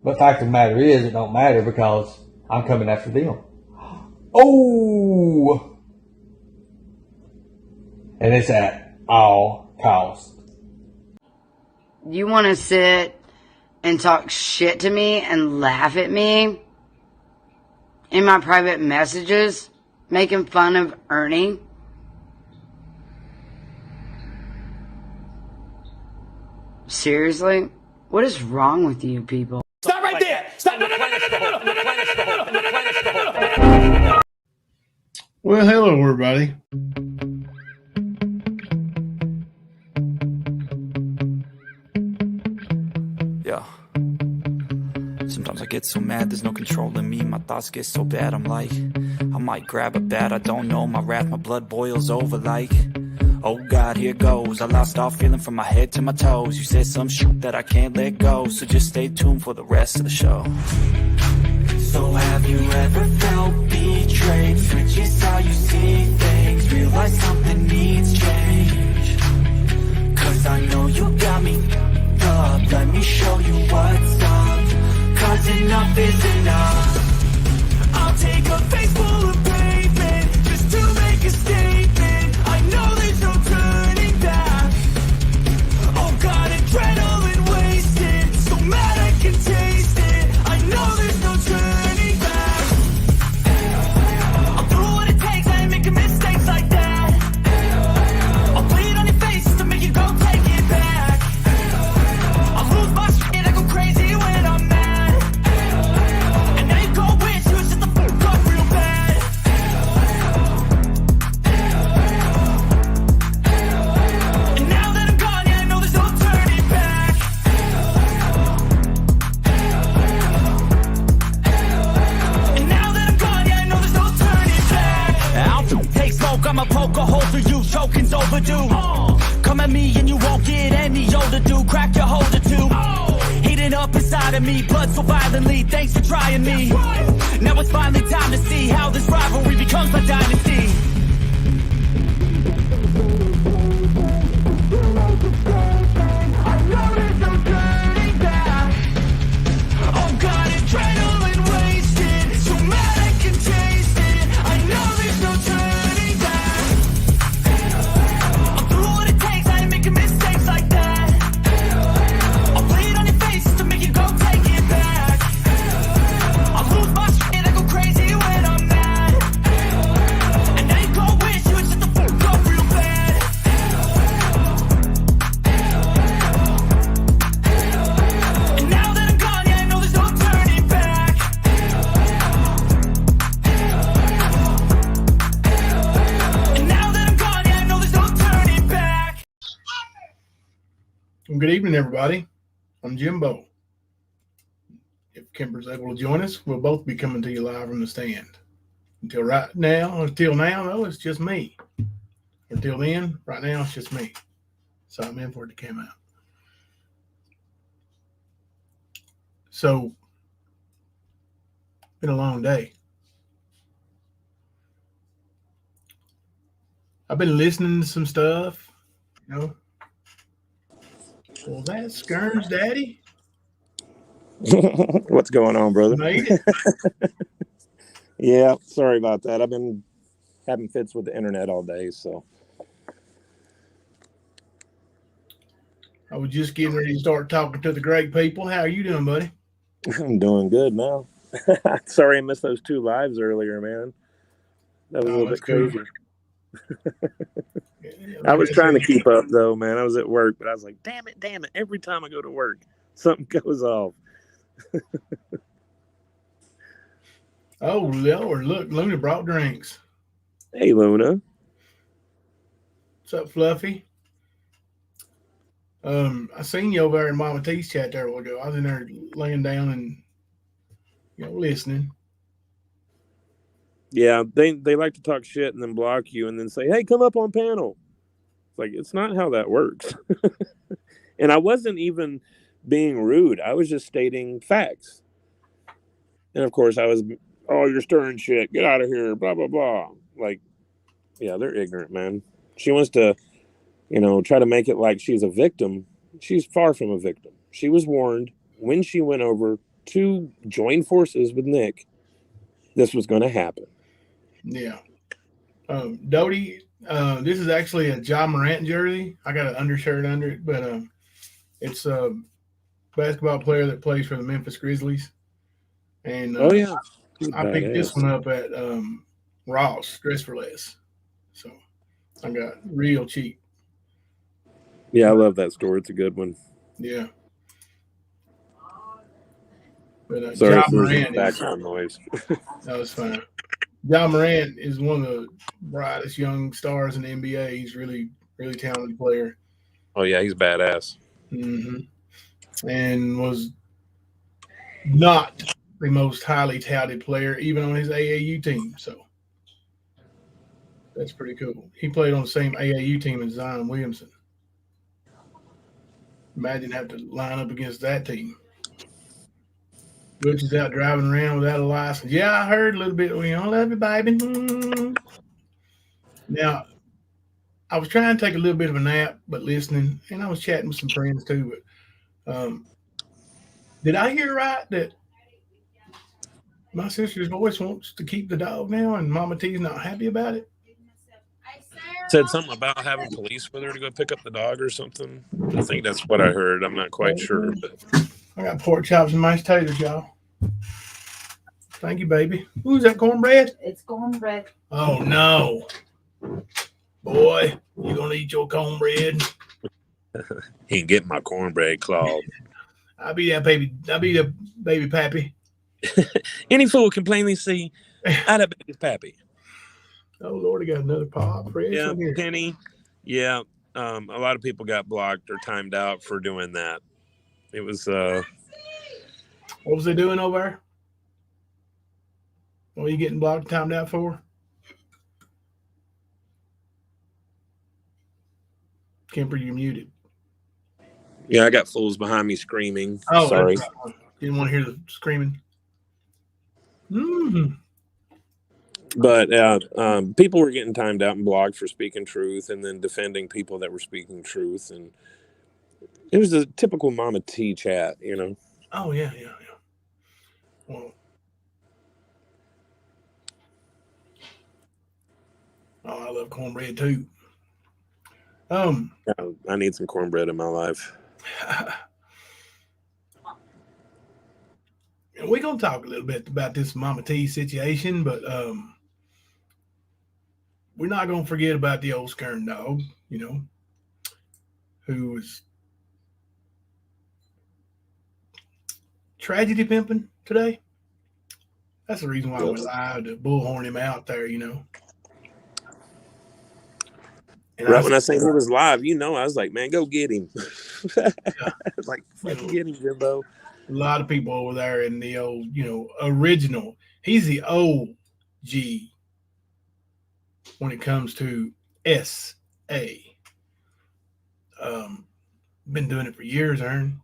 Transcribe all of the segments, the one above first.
But fact of the matter is, it don't matter because I'm coming after them. Oh! And it's at all costs. You want to sit and talk shit to me and laugh at me in my private messages, making fun of Ernie? Seriously? What is wrong with you people? Stop right there! Stop! No! Well, hello, everybody. Yeah. Sometimes I get so mad, there's no controlling me. My thoughts get so bad, I'm like, I might grab a bat, I don't know. My wrath, my blood boils over like, oh God, here goes. I lost all feeling from my head to my toes. You said some shit that I can't let go, so just stay tuned for the rest of the show. So have you ever felt betrayed? Switches how you see things, realize something needs change. Cause I know you got me up, let me show you what's up. Cause enough is enough. I'll take a face full of pavement just to make a statement. I know there's no turning back. Oh God, adrenaline wasted, so mad I can taste it. I know there's no turning back. I'll do what it takes, I ain't making mistakes like that. I'll bleed on your face to make you go take it back. I'll lose my shit, I go crazy when I'm mad. And now you go wish you shut the fuck up real bad. And now that I'm gone, yeah, I know there's no turning back. And now that I'm gone, yeah, I know there's no turning back. I'll take smoke, I'ma poke a hole through you, choking's overdue. Come at me and you won't get any older, dude. Crack your holder too. Heating up inside of me, blood so violently. Thanks for trying me. Now it's finally time to see how this rivalry becomes my dynasty. I know there's no turning back. Oh God, adrenaline wasted, so mad I can taste it. I know there's no turning back. I'll do what it takes, I ain't making mistakes like that. I'll bleed on your face to make you go take it back. I'll lose my shit, I go crazy when I'm mad. And now you go wish you would shut the fuck up real bad. And now that I'm gone, yeah, I know there's no turning back. And now that I'm gone, yeah, I know there's no turning back. Well, good evening, everybody. I'm Jimbo. If Kemper's able to join us, we'll both be coming to you live from the stand. Until now, no, it's just me. Until then, right now, it's just me. So I'm in for it to come out. So, been a long day. I've been listening to some stuff, you know. Well, that's Skern's daddy. What's going on, brother? Made it. Yeah, sorry about that. I've been having fits with the internet all day, so. I was just getting ready to start talking to the great people. How are you doing, buddy? I'm doing good now. Sorry I missed those 2 lives earlier, man. That was a little bit crazy. I was trying to keep up, though, man. I was at work, but I was like, damn it. Every time I go to work, something goes off. Oh, Lord, look, Luna brought drinks. Hey, Luna. What's up, Fluffy? I seen you over there in Mama T's chat there a while ago. I was in there laying down and, listening. Yeah, they like to talk shit and then block you and then say, hey, come up on panel. It's like, it's not how that works. And I wasn't even being rude. I was just stating facts. And, of course, I was, oh, you're stirring shit. Get out of here, blah, blah, blah. Like, yeah, they're ignorant, man. She wants to, try to make it like she's a victim. She's far from a victim. She was warned when she went over to join forces with Nick, this was going to happen. Yeah. Doty, this is actually a Ja Morant jersey. I got an undershirt under it, but it's a basketball player that plays for the Memphis Grizzlies. And Oh yeah, he's I picked this badass. one up at Ross, Dress for Less. So I got real cheap. Yeah, I love that store. It's a good one. Yeah. But Sorry Ja if there's any Morant background noise. that was fine. Ja Morant is one of the brightest young stars in the NBA. He's really, really talented player. Oh yeah, he's badass. And was not the most highly touted player, even on his AAU team. So that's pretty cool. He played on the same AAU team as Zion Williamson. Imagine having to line up against that team. Butch is out driving around without a license. Yeah, I heard a little bit. We all love you, baby. Now, I was trying to take a little bit of a nap, but listening, and I was chatting with some friends too. But did I hear right that my sister's voice wants to keep the dog now, and Mama T's not happy about it? Said something about having police with her to go pick up the dog or something. I think that's what I heard. I'm not quite sure. But I got pork chops and mashed taters, y'all. Thank you, baby. Who's that cornbread? It's cornbread. Oh no, boy, you gonna eat your cornbread? he can get my cornbread clawed. I'll be that baby. I'll be the baby pappy. Any fool can plainly see out of baby's pappy. Oh Lord, I got another pop. Fresh Yeah, in here. Penny. Yeah, a lot of people got blocked or timed out for doing that. It was What was they doing over there? What are you getting blocked, timed out for? Kemper, you muted. yeah, I got fools behind me screaming. Oh, sorry. Didn't want to hear the screaming. Mm-hmm. But people were getting timed out and blocked for speaking truth, and then defending people that were speaking truth, and it was a typical Mama T chat, you know. Oh yeah. Well, I love cornbread too. I need some cornbread in my life. We're gonna talk a little bit about this Mama T situation, but we're not gonna forget about the old Skern dog, you know, who was tragedy pimping today. That's the reason why we allowed to bullhorn him out there, you know. And right when I say he was live, you know, I was like, man, go get him. Yeah. Like, fucking get him, Jimbo. A lot of people over there in the old, you know, original. He's the OG when it comes to SA. Been doing it for years, Ern.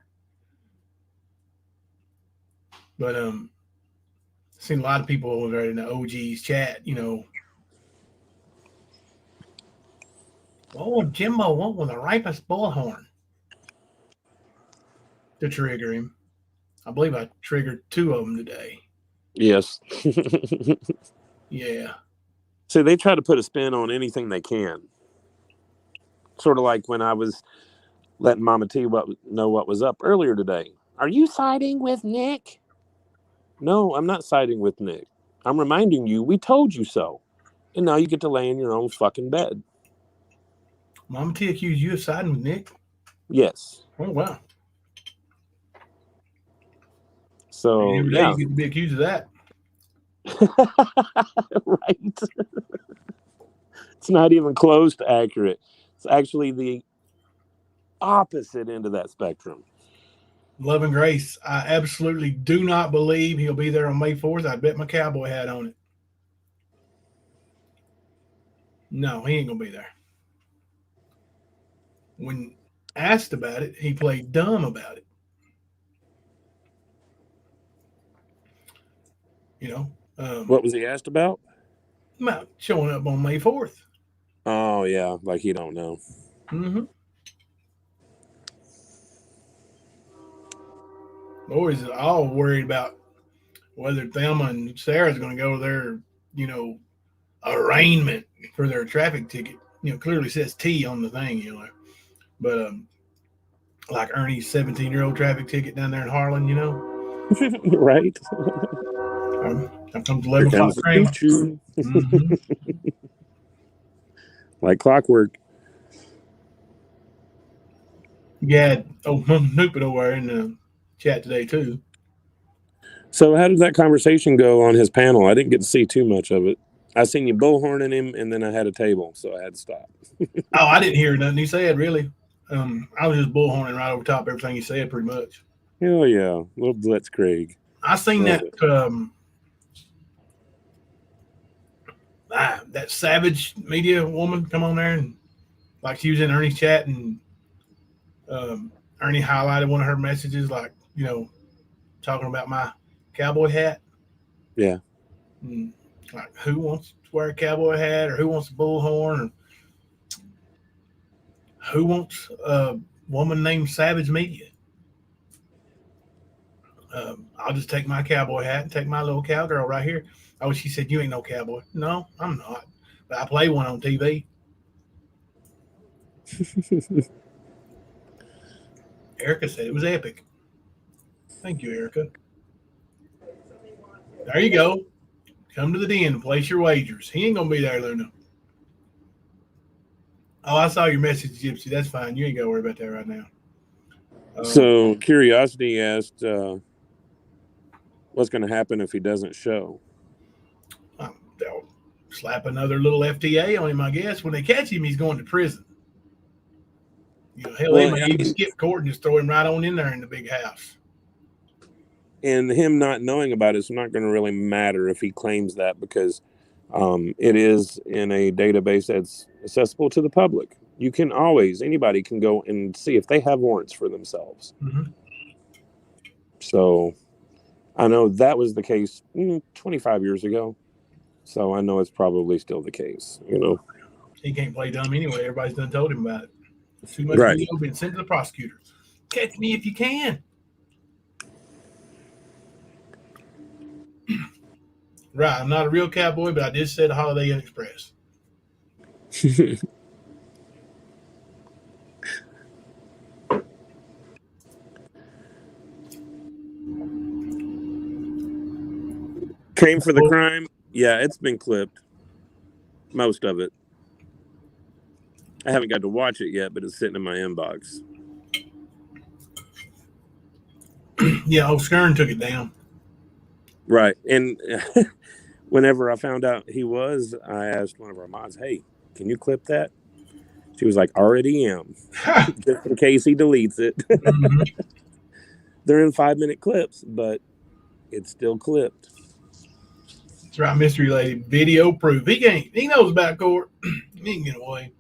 But seen a lot of people over there in the OG's chat, you know. Oh, Jimbo, what was the ripest bullhorn to trigger him? I believe I triggered 2 of them today. Yes. Yeah. So they try to put a spin on anything they can. Sort of like when I was letting Mama T know what was up earlier today. Are you siding with Nick? No, I'm not siding with Nick. I'm reminding you, we told you so. And now you get to lay in your own fucking bed. Mama T accused you of siding with Nick? Yes. Oh, wow. So, every day yeah. you get to be accused of that. Right. It's not even close to accurate. It's actually the opposite end of that spectrum. Love and Grace. I absolutely do not believe he'll be there on May 4th. I bet my cowboy hat on it. No, he ain't going to be there. When asked about it, he played dumb about it. You know, What was he asked about? about showing up on May 4th. Oh, yeah, like he don't know. Mm-hmm. Boys are all worried about whether Thelma and Sarah's going to go to their, arraignment for their traffic ticket. Clearly says T on the thing, But like Ernie's 17-year-old traffic ticket down there in Harlan, Right. Here comes Here 11 o'clock comes the Kramer. choo-choo. Mhm. Like clockwork. You had Noopit over there in the chat today too. So how did that conversation go on his panel? I didn't get to see too much of it. I seen you bullhorning him, and then I had a table, so I had to stop. Oh, I didn't hear nothing he said really. I was just bullhorning right over top of everything he said, pretty much. Hell yeah, little Blitzkrieg. I seen Love that Savage Media woman come on there and like she was in Ernie's chat and Ernie highlighted one of her messages, like talking about my cowboy hat. Yeah. And, like who wants to wear a cowboy hat, or who wants a bullhorn, or who wants a woman named Savage Media? I'll just take my cowboy hat and take my little cowgirl right here. Oh, she said, you ain't no cowboy. No, I'm not. But I play one on TV. Erica said it was epic. Thank you, Erica. There you go. Come to the den and place your wagers. He ain't going to be there, Luna. Oh, I saw your message, Gypsy. That's fine. You ain't got to worry about that right now. So Curiosity asked, what's going to happen if he doesn't show? They'll slap another little FTA on him, I guess. When they catch him, he's going to prison. Hell, they might even skip court and just throw him right on in there in the big house. And him not knowing about it's not going to really matter if he claims that, because it is in a database that's accessible to the public. You can anybody can go and see if they have warrants for themselves. Mm-hmm. So I know that was the case 25 years ago. So I know it's probably still the case, He can't play dumb anyway. Everybody's done told him about it. Too much right. video being sent to the prosecutor. Catch me if you can. Right, I'm not a real cowboy, but I did say the Holiday Inn Express. Came for the crime. Yeah, it's been clipped. Most of it. I haven't got to watch it yet, but it's sitting in my inbox. Yeah, old Skern took it down. Right. And whenever I found out he was, I asked one of our mods, hey, can you clip that? She was like, already am. Just in case he deletes it. Mm-hmm. They're in 5-minute clips, but it's still clipped. That's right, mystery lady. Video proof. He knows about court. He ain't get away.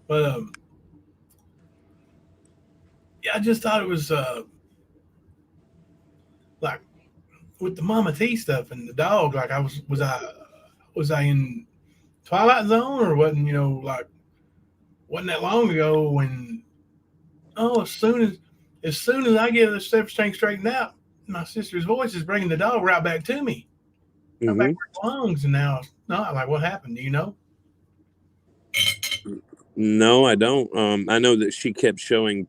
But yeah, I just thought it was like with the Mama T stuff and the dog. Like was I in Twilight Zone, or wasn't that long ago when as soon as I get the stuff straightened out, my sister's voice is bringing the dog right back to me. Right back where it belongs, and now it's not. Like, what happened? Do you know? No, I don't. I know that she kept showing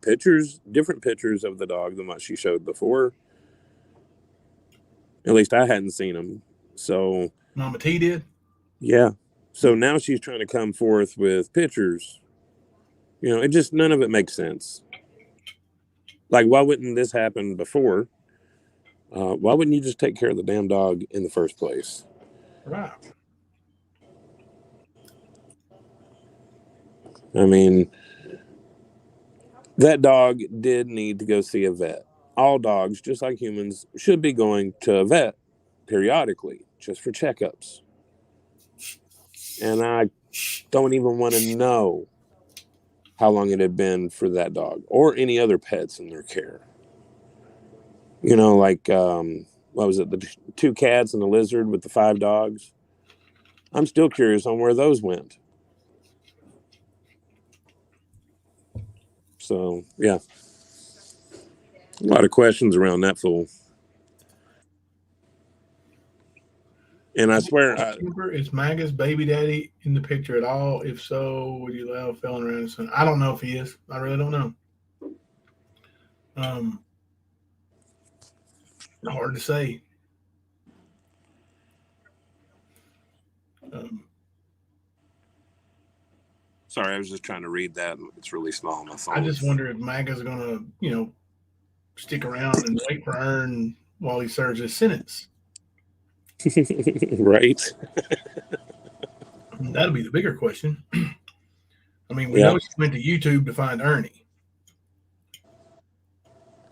different pictures of the dog than what she showed before. At least I hadn't seen them. So Mama T did? Yeah. So now she's trying to come forth with pictures. It just, none of it makes sense. Like, why wouldn't this happen before? Why wouldn't you just take care of the damn dog in the first place? Right. I mean, that dog did need to go see a vet. All dogs, just like humans, should be going to a vet periodically, just for checkups. And I don't even want to know how long it had been for that dog or any other pets in their care. Like, what was it? The 2 cats and the lizard with the 5 dogs. I'm still curious on where those went. So, yeah. A lot of questions around that fool. And I swear, Kemper, is Maga's baby daddy in the picture at all? If so, would you allow felon around his son? I don't know if he is. I really don't know. Hard to say. sorry, I was just trying to read that. It's really small on my phone. I just wonder if Maga's gonna, stick around and wait for Ern while he serves his sentence. Right. That'll be the bigger question. I mean, we know she went to YouTube to find Ernie.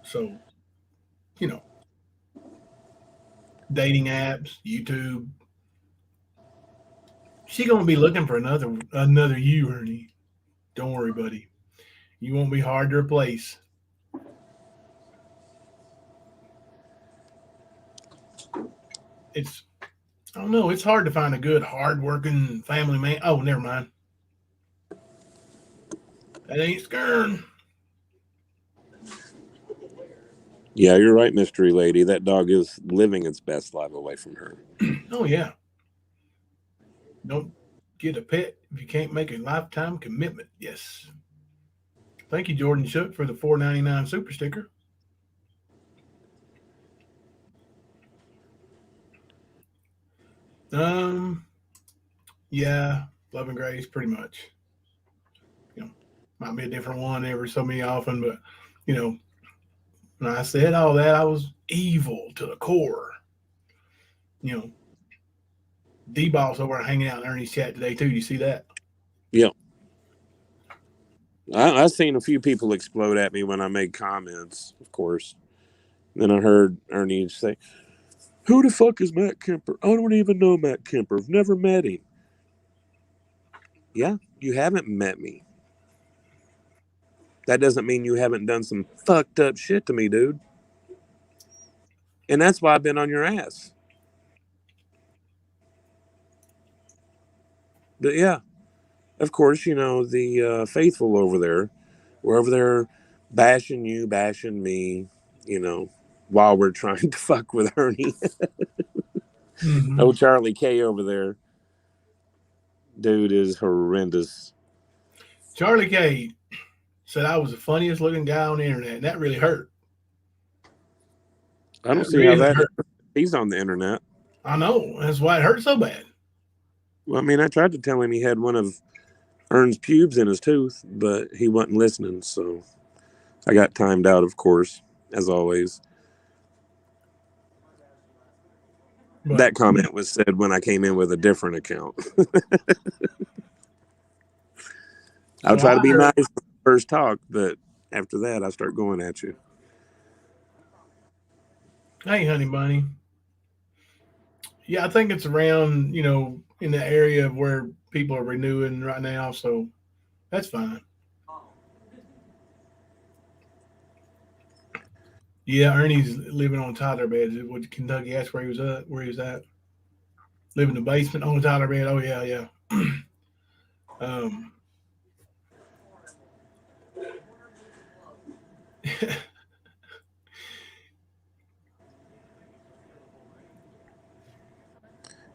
So, dating apps, YouTube. She gonna be looking for another you, Ernie. Don't worry, buddy. You won't be hard to replace. I don't know. It's hard to find a good, hard-working family man. Oh, never mind. That ain't Skern. Yeah, you're right, mystery lady. That dog is living its best life away from her. Oh, yeah. Don't get a pet if you can't make a lifetime commitment. Yes. Thank you, Jordan Shook, for the $4.99 super sticker. Yeah, Love and Grace, pretty much. Might be a different one every so many often, but when I said all that, I was evil to the core. D-Boss over hanging out in Ernie's chat today too. You see that? Yeah. I've seen a few people explode at me when I made comments, of course. Then I heard Ernie say, "Who the fuck is Matt Kemper? I don't even know Matt Kemper. I've never met him." Yeah, you haven't met me. That doesn't mean you haven't done some fucked up shit to me, dude. And that's why I've been on your ass. But yeah, of course, the faithful over there, we're over there bashing you, bashing me, while we're trying to fuck with Ernie. Mm-hmm. Oh, Charlie K over there. Dude is horrendous. Charlie K said I was the funniest looking guy on the internet, and that really hurt. I don't see how that hurt. He's on the internet. I know. That's why it hurt so bad. Well, I mean, I tried to tell him he had one of Ern's pubes in his tooth, but he wasn't listening, so I got timed out, of course, as always. But that comment was said when I came in with a different account. I'll try to be nice for the first talk, but after that, I start going at you. Hey, honey bunny. Yeah, I think it's around, in the area of where people are renewing right now, so that's fine. Yeah, Ernie's living on Tyler bed. Would Kentucky? That's where he was at. Where he was at. Living in the basement on Tyler bed. Oh yeah.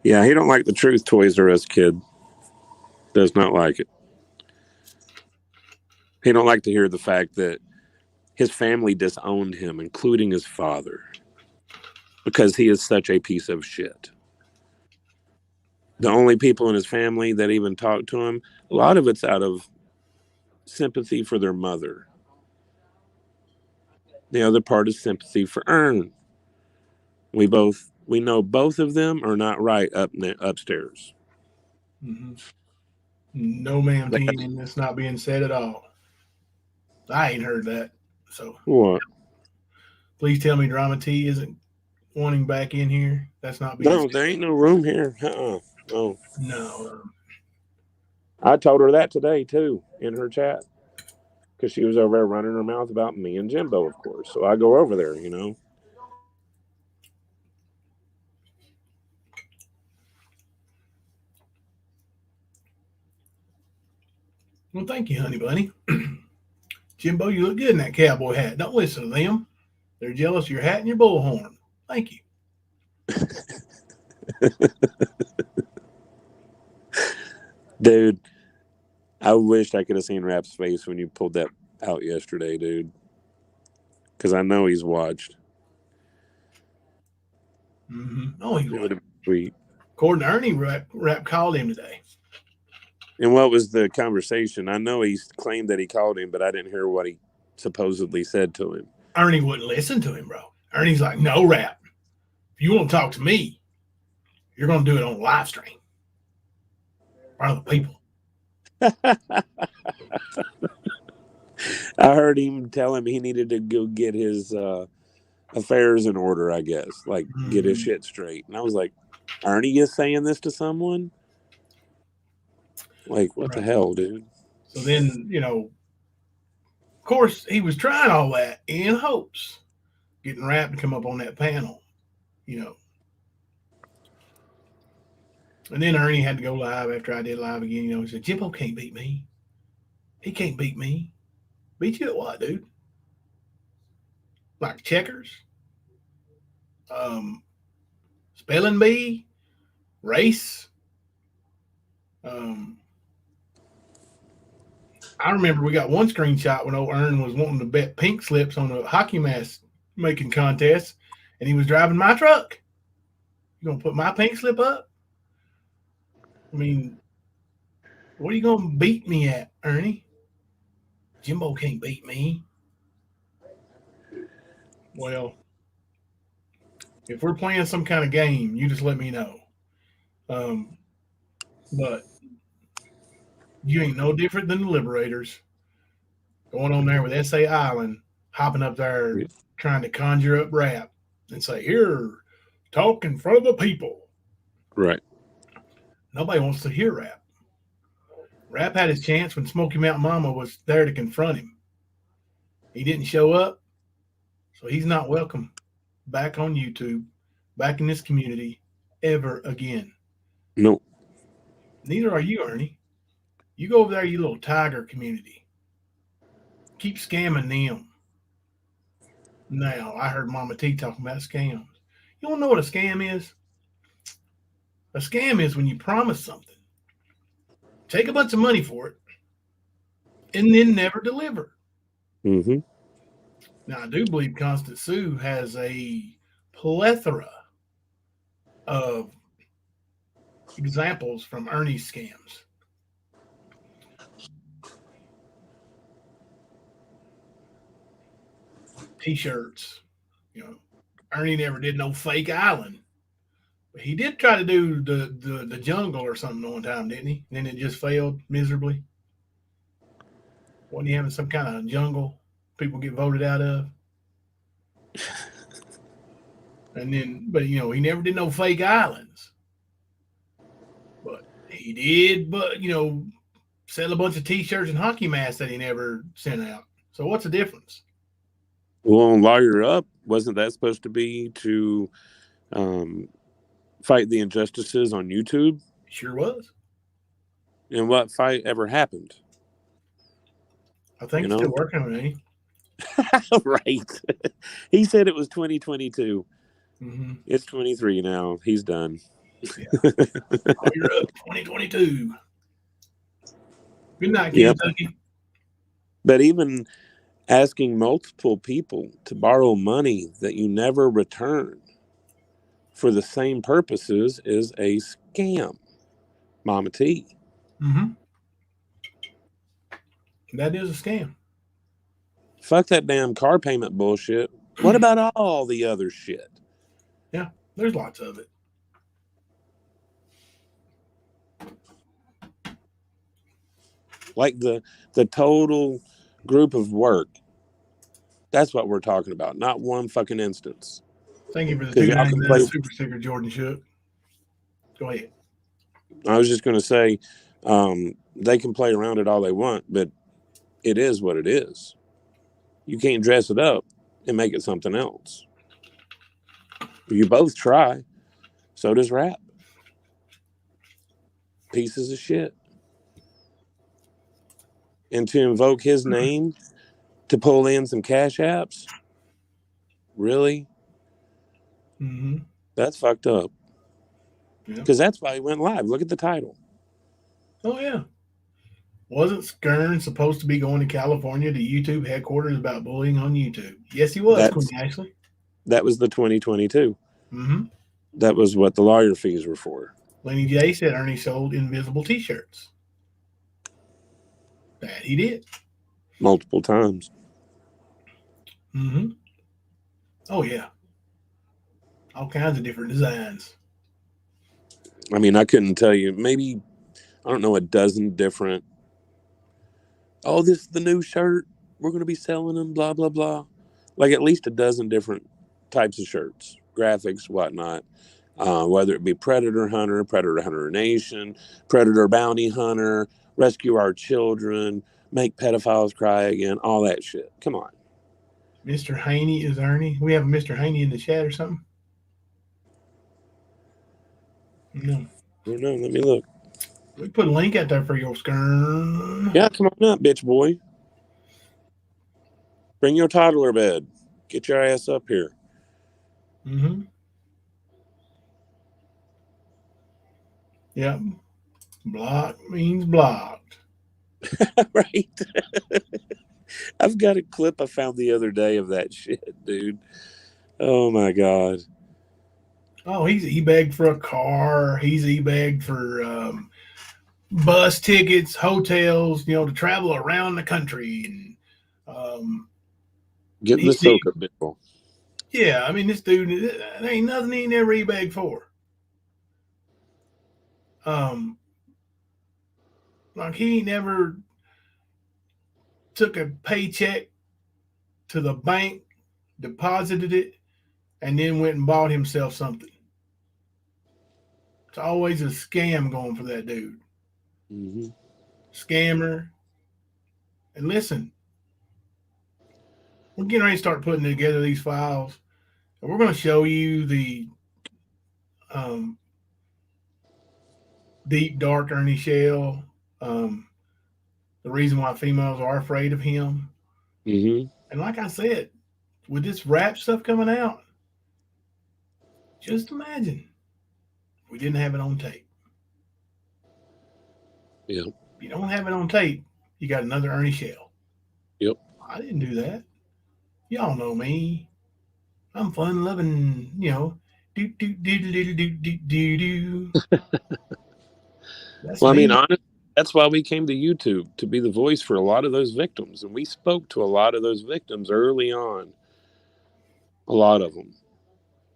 Yeah, he don't like the truth, Toys R Us kid. Does not like it. He don't like to hear the fact that his family disowned him, including his father, because he is such a piece of shit. The only people in his family that even talk to him, a lot of it's out of sympathy for their mother. The other part is sympathy for Ern. We know both of them are not right upstairs. Mm-hmm. No, ma'am, team. That's not being said at all. I ain't heard that. So what? Please tell me Drama T isn't wanting back in here. That's not being said. There ain't no room here. Oh. No. I told her that today too in her chat because she was over there running her mouth about me and Jimbo, of course. So I go over there, Well, thank you, honey bunny. Jimbo, you look good in that cowboy hat. Don't listen to them. They're jealous of your hat and your bullhorn. Thank you. Dude, I wished I could have seen Rap's face when you pulled that out yesterday, dude. Because I know he's watched. Mm-hmm. Oh, he It would would. have been sweet. According to Ernie, Rap called him today. And what was the conversation? I know he claimed that he called him, but I didn't hear what he supposedly said to him. Ernie wouldn't listen to him, bro. Ernie's like, no, Rap. If you want to talk to me, you're going to do it on live stream in front of the people. I heard him tell him he needed to go get his affairs in order, I guess. Like, get his shit straight. And I was like, Ernie is saying this to someone? Like, what the hell, dude? So then, of course, he was trying all that in hopes, getting Rap to come up on that panel, And then Ernie had to go live after I did live again. He said, Jimbo can't beat me. He can't beat me. Beat you at what, dude? Like checkers? Spelling bee? Race? I remember we got one screenshot when old Ern was wanting to bet pink slips on a hockey mask making contest, and he was driving my truck. You gonna put my pink slip up? I mean, what are you gonna beat me at, Ernie? Jimbo can't beat me. Well, if we're playing some kind of game, you just let me know. But you ain't no different than the Liberators going on there with S.A. Island, hopping up there, trying to conjure up Rap and say, here, talk in front of the people. Right. Nobody wants to hear Rap. Rap had his chance when Smoky Mountain Mama was there to confront him. He didn't show up, so he's not welcome back on YouTube, back in this community, ever again. No. Neither are you, Ernie. You go over there, you little tiger community. Keep scamming them. Now, I heard Mama T talking about scams. You don't know what a scam is? A scam is when you promise something, take a bunch of money for it, and then never deliver. Mm-hmm. Now, I do believe Constance Sue has a plethora of examples from Ernie's scams. T-shirts. Ernie never did no fake island. But he did try to do the jungle or something one time, didn't he? And then it just failed miserably. Wasn't he having some kind of jungle people get voted out of? And then, but he never did no fake islands. But he did, sell a bunch of T-shirts and hockey masks that he never sent out. So what's the difference? Well, on Lawyer Up, wasn't that supposed to be to fight the injustices on YouTube? Sure was. And what fight ever happened? I think he's still working on it. Right. He said it was 2022. Mm-hmm. It's 23 now. He's done. Yeah. You're up 2022. Good night, Kentucky. Yep. But even asking multiple people to borrow money that you never return for the same purposes is a scam, Mama T. Mm-hmm. That is a scam. Fuck that damn car payment bullshit. What about all the other shit? Yeah, there's lots of it. Like the total group of work. That's what we're talking about, not one fucking instance. Thank you for the $2.99 super sticker, Jordan Shook. Go ahead. I was just going to say, they can play around it all they want, but it is what it is. You can't dress it up and make it something else. You both try. So does Rap. Pieces of shit. And to invoke his name to pull in some cash apps, Really? Mm-hmm. That's fucked up. Yeah. Because that's why he went live. Look at the title. Oh yeah. Wasn't Skern supposed to be going to California to YouTube headquarters about bullying on YouTube? Yes, he was, Queen Ashley. That was the 2022. Mm-hmm. That was what the lawyer fees were for. Lenny J said Ernie sold invisible T-shirts. That he did. Multiple times. Mm-hmm. Oh yeah. All kinds of different designs. I mean, I couldn't tell you. Maybe, I don't know, a dozen different. Oh, this is the new shirt. We're going to be selling them, blah, blah, blah. Like at least a dozen different types of shirts, graphics, whatnot. Whether it be Predator Hunter Nation, Predator Bounty Hunter, Rescue Our Children, Make Pedophiles Cry Again, all that shit. Come on. Mr. Haney is Ernie. We have a Mr. Haney in the chat or something? No. Oh, no, let me look. We put a link out there for your Skern. Yeah, come on up, bitch boy. Bring your toddler bed. Get your ass up here. Mm-hmm. Yep. Block means blocked. Right? I've got a clip I found the other day of that shit, dude. Oh my god. Oh, he begged for a car. He begged for bus tickets, hotels, to travel around the country. And Getting the soca bill. yeah, I mean, this dude, there ain't nothing he never begged for. Like he never took a paycheck to the bank, deposited it, and then went and bought himself something. It's always a scam going for that dude. Mm-hmm. Scammer. And listen, we're getting ready to start putting together these files. And we're going to show you the deep, dark Ernie Shell. The reason why females are afraid of him. Mm-hmm. And like I said, with this rap stuff coming out, just imagine if we didn't have it on tape. Yeah. If you don't have it on tape, you got another Ernie Shell. Yep. I didn't do that. Y'all know me. I'm fun loving, do do do do do do do do do. Well, I mean, honestly, that's why we came to YouTube, to be the voice for a lot of those victims. And we spoke to a lot of those victims early on. A lot of them.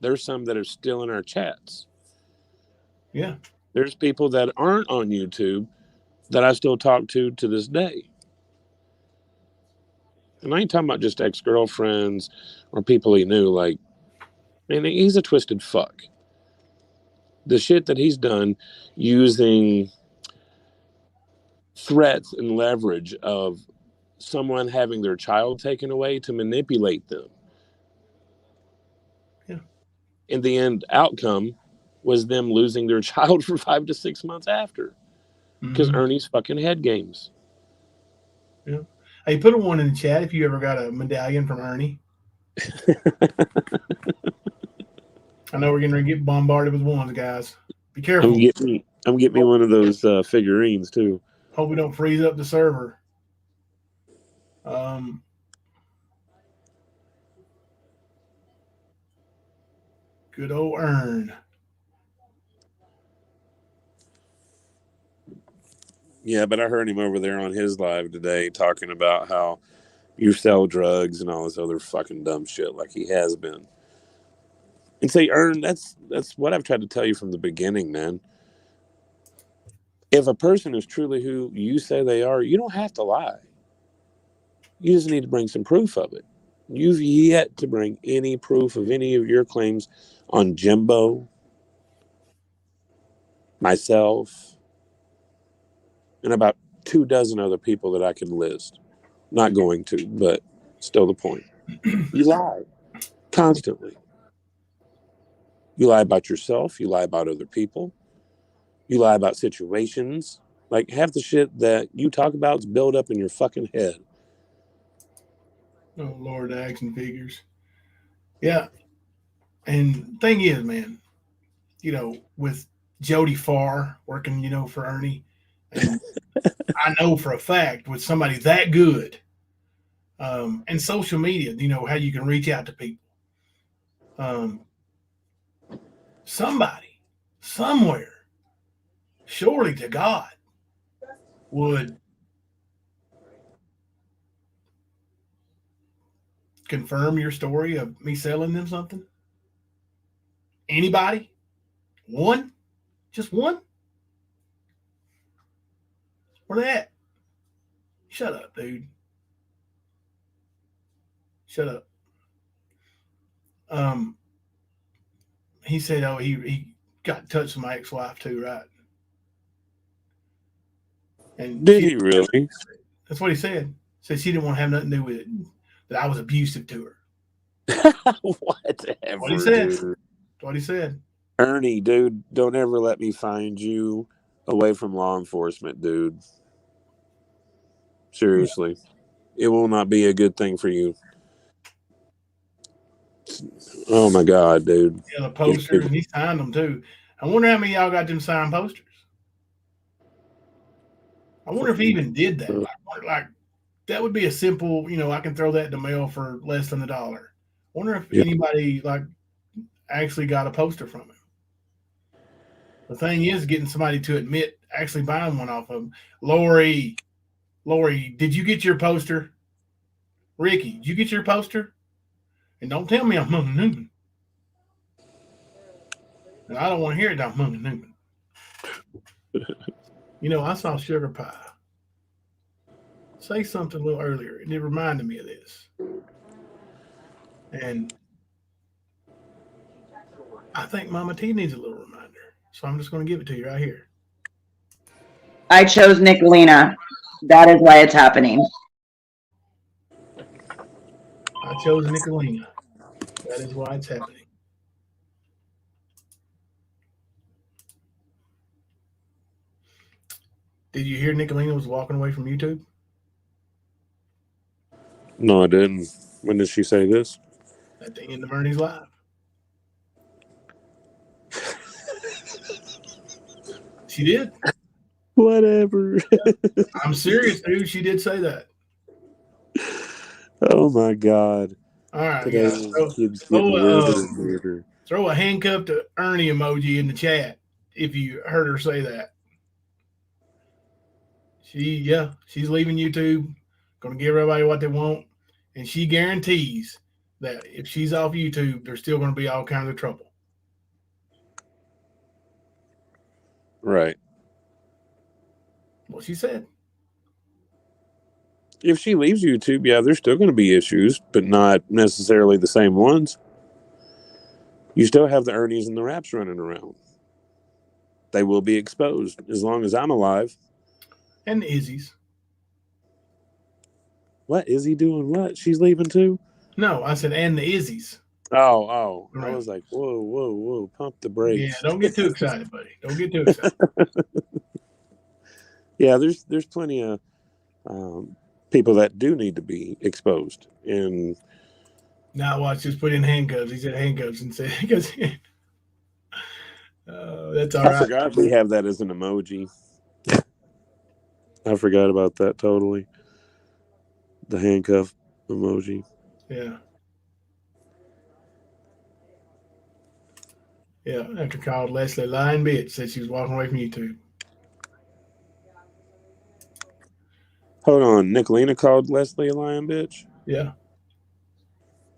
There's some that are still in our chats. Yeah. There's people that aren't on YouTube that I still talk to this day. And I ain't talking about just ex-girlfriends or people he knew. Like, man, he's a twisted fuck. The shit that he's done using threats and leverage of someone having their child taken away to manipulate them. Yeah. And the end outcome was them losing their child for 5 to 6 months after. Because Ernie's fucking head games. Yeah. Hey, put a one in the chat if you ever got a medallion from Ernie. I know we're going to get bombarded with ones, guys. Be careful. I'm getting me one of those figurines too. Hope we don't freeze up the server. Good old Ern. Yeah, but I heard him over there on his live today talking about how you sell drugs and all this other fucking dumb shit like he has been. And say, Ern, that's what I've tried to tell you from the beginning, man. If a person is truly who you say they are, you don't have to lie. You just need to bring some proof of it. You've yet to bring any proof of any of your claims on Jimbo, myself, and about 24 other people that I can list. Not going to, but still the point. You lie constantly. You lie about yourself. You lie about other people. You lie about situations. Like half the shit that you talk about is built up in your fucking head. Oh, Lord, action figures. Yeah. And thing is, man, with Jody Farr working, for Ernie, and I know for a fact with somebody that good, and social media, how you can reach out to people. Um, somebody, somewhere, surely to God, would confirm your story of me selling them something. Anybody? One? Just one? Where they at? Shut up, dude. Shut up. Um, he said, "Oh, he got in touch with my ex-wife too, right?" And Did he really? that's what he said. Said she didn't want to have nothing to do with it. That I was abusive to her. Whatever, What he said. dude. That's what he said. Ernie, dude, don't ever let me find you away from law enforcement, dude. Seriously. It will not be a good thing for you. Oh my God, dude. Yeah, the posters, and he signed them too. I wonder how many of y'all got them signed posters. I wonder if he even did that. Like that would be a simple, I can throw that in the mail for less than $1. I wonder if anybody actually got a poster from him. The thing is getting somebody to admit actually buying one off of him. Lori, did you get your poster? Ricky, did you get your poster? And don't tell me I'm Moon Newman. And I don't want to hear it, I'm Moon Newman. I saw Sugar Pie say something a little earlier, and it reminded me of this. And I think Mama T needs a little reminder. So I'm just going to give it to you right here. I chose Nicolina. That is why it's happening. I chose Nicolina. That is why it's happening. Did you hear Nicolina was walking away from YouTube? No, I didn't. When did she say this? At the end of Ernie's live. She did. Whatever. I'm serious, dude. She did say that. Oh my God. All right, Today guys. kids getting weirder and weirder. Throw a handcuffed Ernie emoji in the chat if you heard her say that. She's leaving YouTube, going to give everybody what they want, and she guarantees that if she's off YouTube, there's still going to be all kinds of trouble. Right. What she said. If she leaves YouTube, yeah, there's still going to be issues, but not necessarily the same ones. You still have the Ernies and the Raps running around. They will be exposed as long as I'm alive. And the Izzy's. What? Is he doing what? She's leaving too? No, I said and the Izzy's. Oh. Right. I was like, whoa. Pump the brakes. Yeah, don't get too excited, buddy. Don't get too excited. Yeah, there's plenty of people that do need to be exposed. And now watch, just put in handcuffs. He said handcuffs and said, because that's all right. I forgot we have that as an emoji. I forgot about that totally. The handcuff emoji. Yeah. Yeah, after called Leslie lying bitch, said she was walking away from YouTube. Hold on, Nicolina called Leslie a lying bitch? Yeah.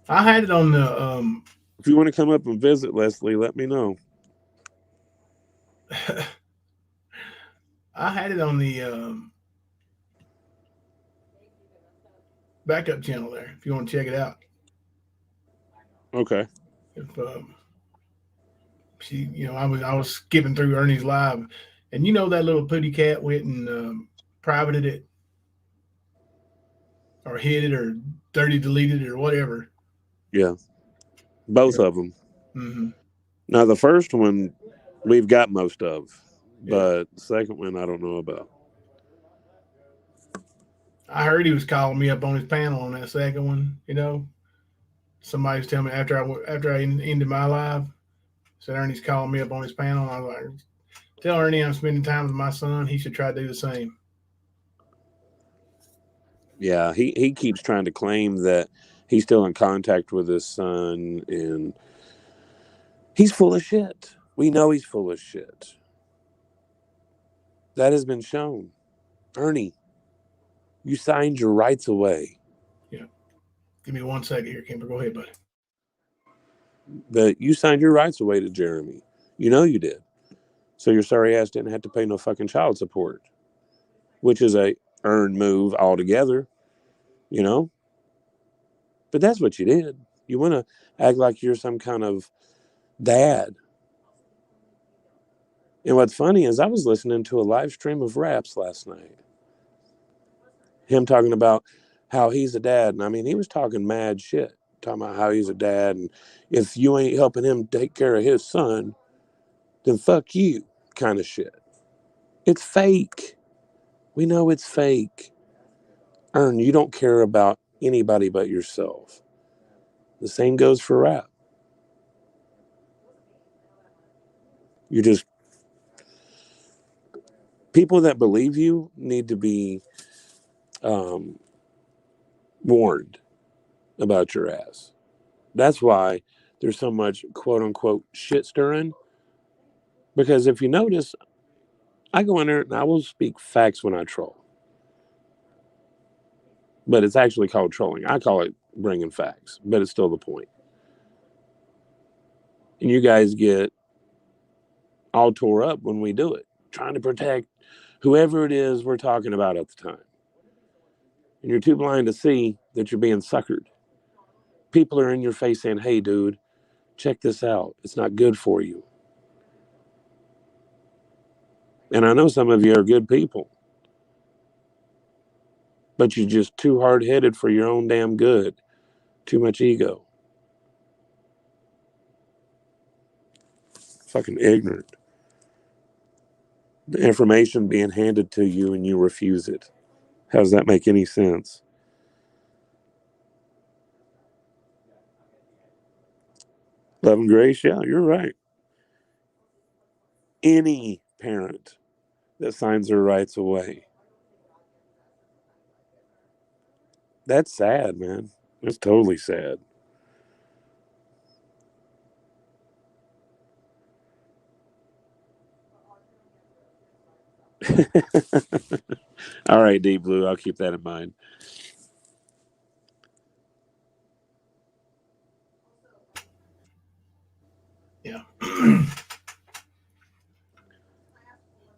I had it on the If you want to come up and visit Leslie, let me know. I had it on the backup channel there if you want to check it out. Okay. If she, I was skipping through Ernie's live, and that little putty cat went and privated it, or hid it, or dirty deleted it, or whatever. Yeah. Both of them. Mm-hmm. Now, the first one we've got most of, but the second one I don't know about. I heard he was calling me up on his panel on that second one, somebody was telling me after I ended my live, said Ernie's calling me up on his panel. I was like, tell Ernie I'm spending time with my son. He should try to do the same. Yeah, he keeps trying to claim that he's still in contact with his son, and he's full of shit. We know he's full of shit. That has been shown. Ernie, you signed your rights away. Yeah. Give me 1 second here, Kemper. Go ahead, buddy. But you signed your rights away to Jeremy. You know you did. So your sorry ass didn't have to pay no fucking child support, which is a earned move altogether, you know? But that's what you did. You want to act like you're some kind of dad. And what's funny is I was listening to a live stream of raps last night. Him talking about how he's a dad. And I mean, he was talking mad shit, talking about how he's a dad. And if you ain't helping him take care of his son, then fuck you kind of shit. It's fake. We know it's fake. Ern, you don't care about anybody but yourself. The same goes for rap. You just, people that believe you need to be warned about your ass. That's why there's so much quote unquote shit stirring. Because if you notice, I go in there and I will speak facts when I troll. But it's actually called trolling. I call it bringing facts, but it's still the point. And you guys get all tore up when we do it, trying to protect whoever it is we're talking about at the time. And you're too blind to see that you're being suckered. People are in your face saying, hey, dude, check this out. It's not good for you. And I know some of you are good people, but you're just too hard-headed for your own damn good. Too much ego. Fucking ignorant. The information being handed to you and you refuse it. How does that make any sense? Love and grace, yeah, you're right. Any parent that signs their rights away. That's sad, man. It's totally sad. All right, Deep Blue, I'll keep that in mind. Yeah.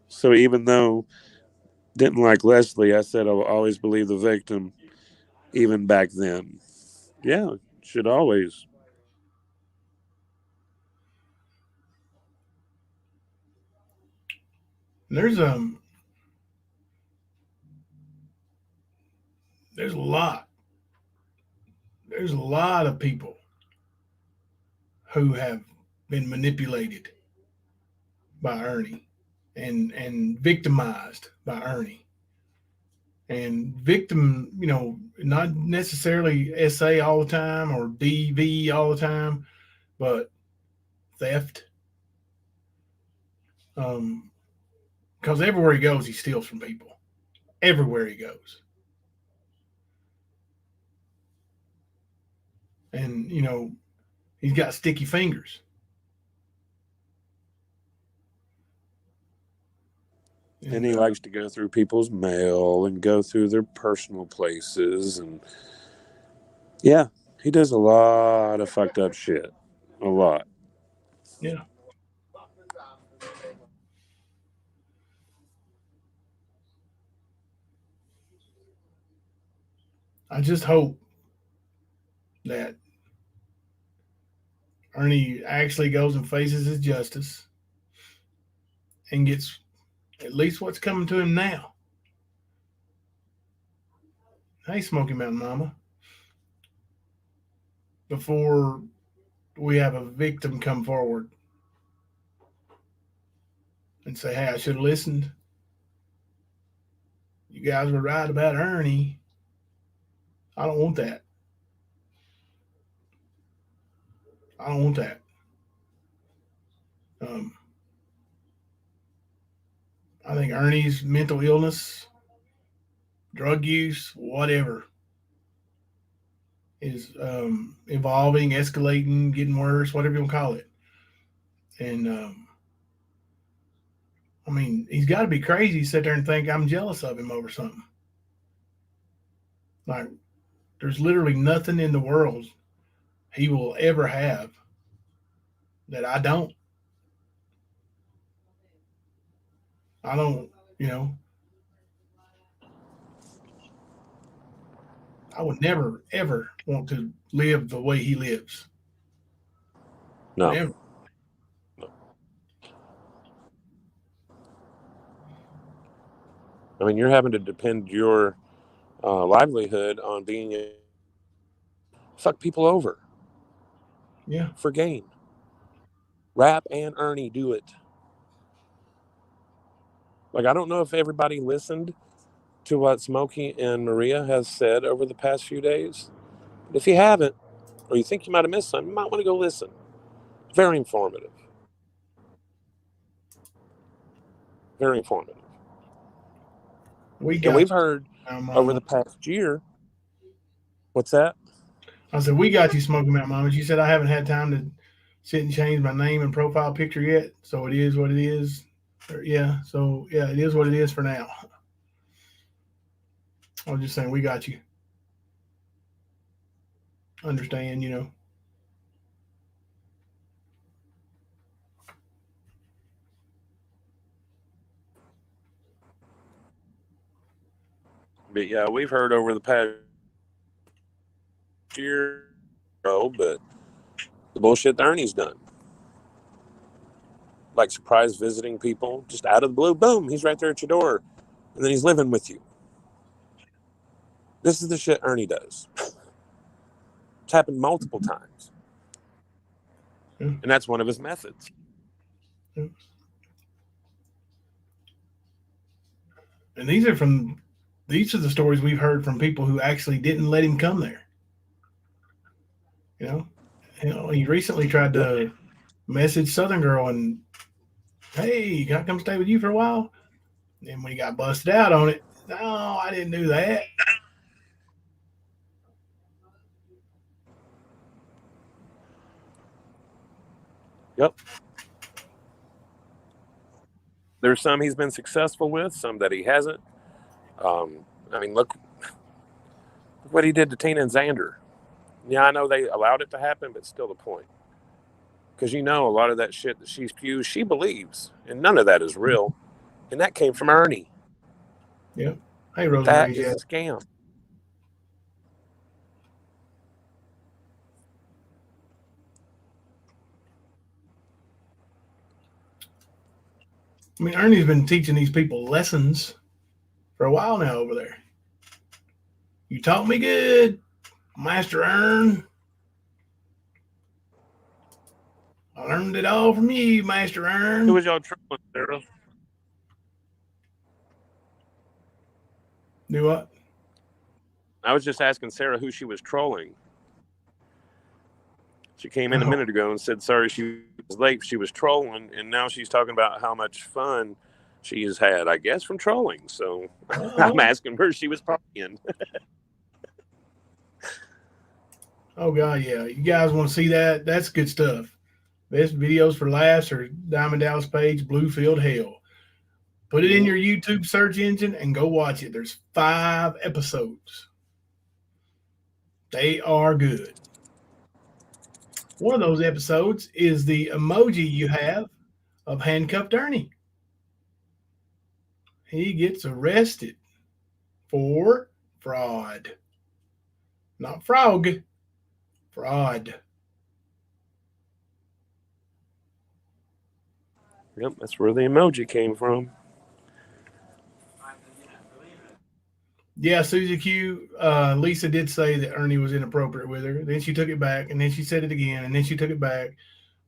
So even though didn't like Leslie, I said I will always believe the victim, even back then. Yeah, should always. There's there's a lot of people who have been manipulated by Ernie and victimized by Ernie. And victim, not necessarily SA all the time or DV all the time, but theft. Because everywhere he goes, he steals from people. Everywhere he goes. And, he's got sticky fingers. And he likes to go through people's mail and go through their personal places. And yeah, he does a lot of fucked up shit. A lot. Yeah. I just hope that Ernie actually goes and faces his justice and gets at least what's coming to him now. Hey, Smoky Mountain Mama. Before we have a victim come forward and say, hey, I should have listened. You guys were right about Ernie. I don't want that. I don't want that. I think Ernie's mental illness, drug use, whatever, is evolving, escalating, getting worse, whatever you want to call it. And I mean, he's got to be crazy to sit there and think I'm jealous of him over something. Like, there's literally nothing in the world he will ever have that I don't. I don't, I would never, ever want to live the way he lives. No. Never. I mean, you're having to depend your livelihood on being fuck people over. Yeah. For gain. Rap and Ernie do it. Like, I don't know if everybody listened to what Smokey and Maria has said over the past few days. But if you haven't, or you think you might have missed something, you might want to go listen. Very informative. Very informative. We've heard over the past year. What's that? I said, we got you, Smoking Mountain Mama. She said, I haven't had time to sit and change my name and profile picture yet. So it is what it is. Yeah. So, yeah, it is what it is for now. I was just saying, we got you. Understand, But yeah, we've heard over the past year, but the bullshit that Ernie's done. Like surprise visiting people just out of the blue. Boom, he's right there at your door. And then he's living with you. This is the shit Ernie does. It's happened multiple times. And that's one of his methods. And these are the stories we've heard from people who actually didn't let him come there. He recently tried to message Southern Girl and, hey, can I come stay with you for a while? And when he got busted out on it, no, I didn't do that. Yep. There's some he's been successful with, some that he hasn't. I mean, look what he did to Tina and Xander. Yeah, I know they allowed it to happen, but still the point. Because a lot of that shit that she spews, she believes. And none of that is real. And that came from Ernie. Yeah. Hey, Rosemary. That is a scam. I mean, Ernie's been teaching these people lessons for a while now over there. You taught me good, Master Ern. I learned it all from you, Master Ern. Who was y'all trolling, Sarah? Do what? I was just asking Sarah who she was trolling. She came in a minute ago and said, sorry, she was late. She was trolling, and now she's talking about how much fun she has had, I guess, from trolling. So I'm asking her she was partying. Oh, God, yeah. You guys want to see that? That's good stuff. Best videos for laughs or Diamond Dallas Page, Bluefield Hell. Put it in your YouTube search engine and go watch it. There's 5 episodes. They are good. One of those episodes is the emoji you have of handcuffed Ernie. He gets arrested for fraud. Not frog, fraud. Yep, that's where the emoji came from. Yeah, Susie Q, Lisa did say that Ernie was inappropriate with her. Then she took it back, and then she said it again, and then she took it back.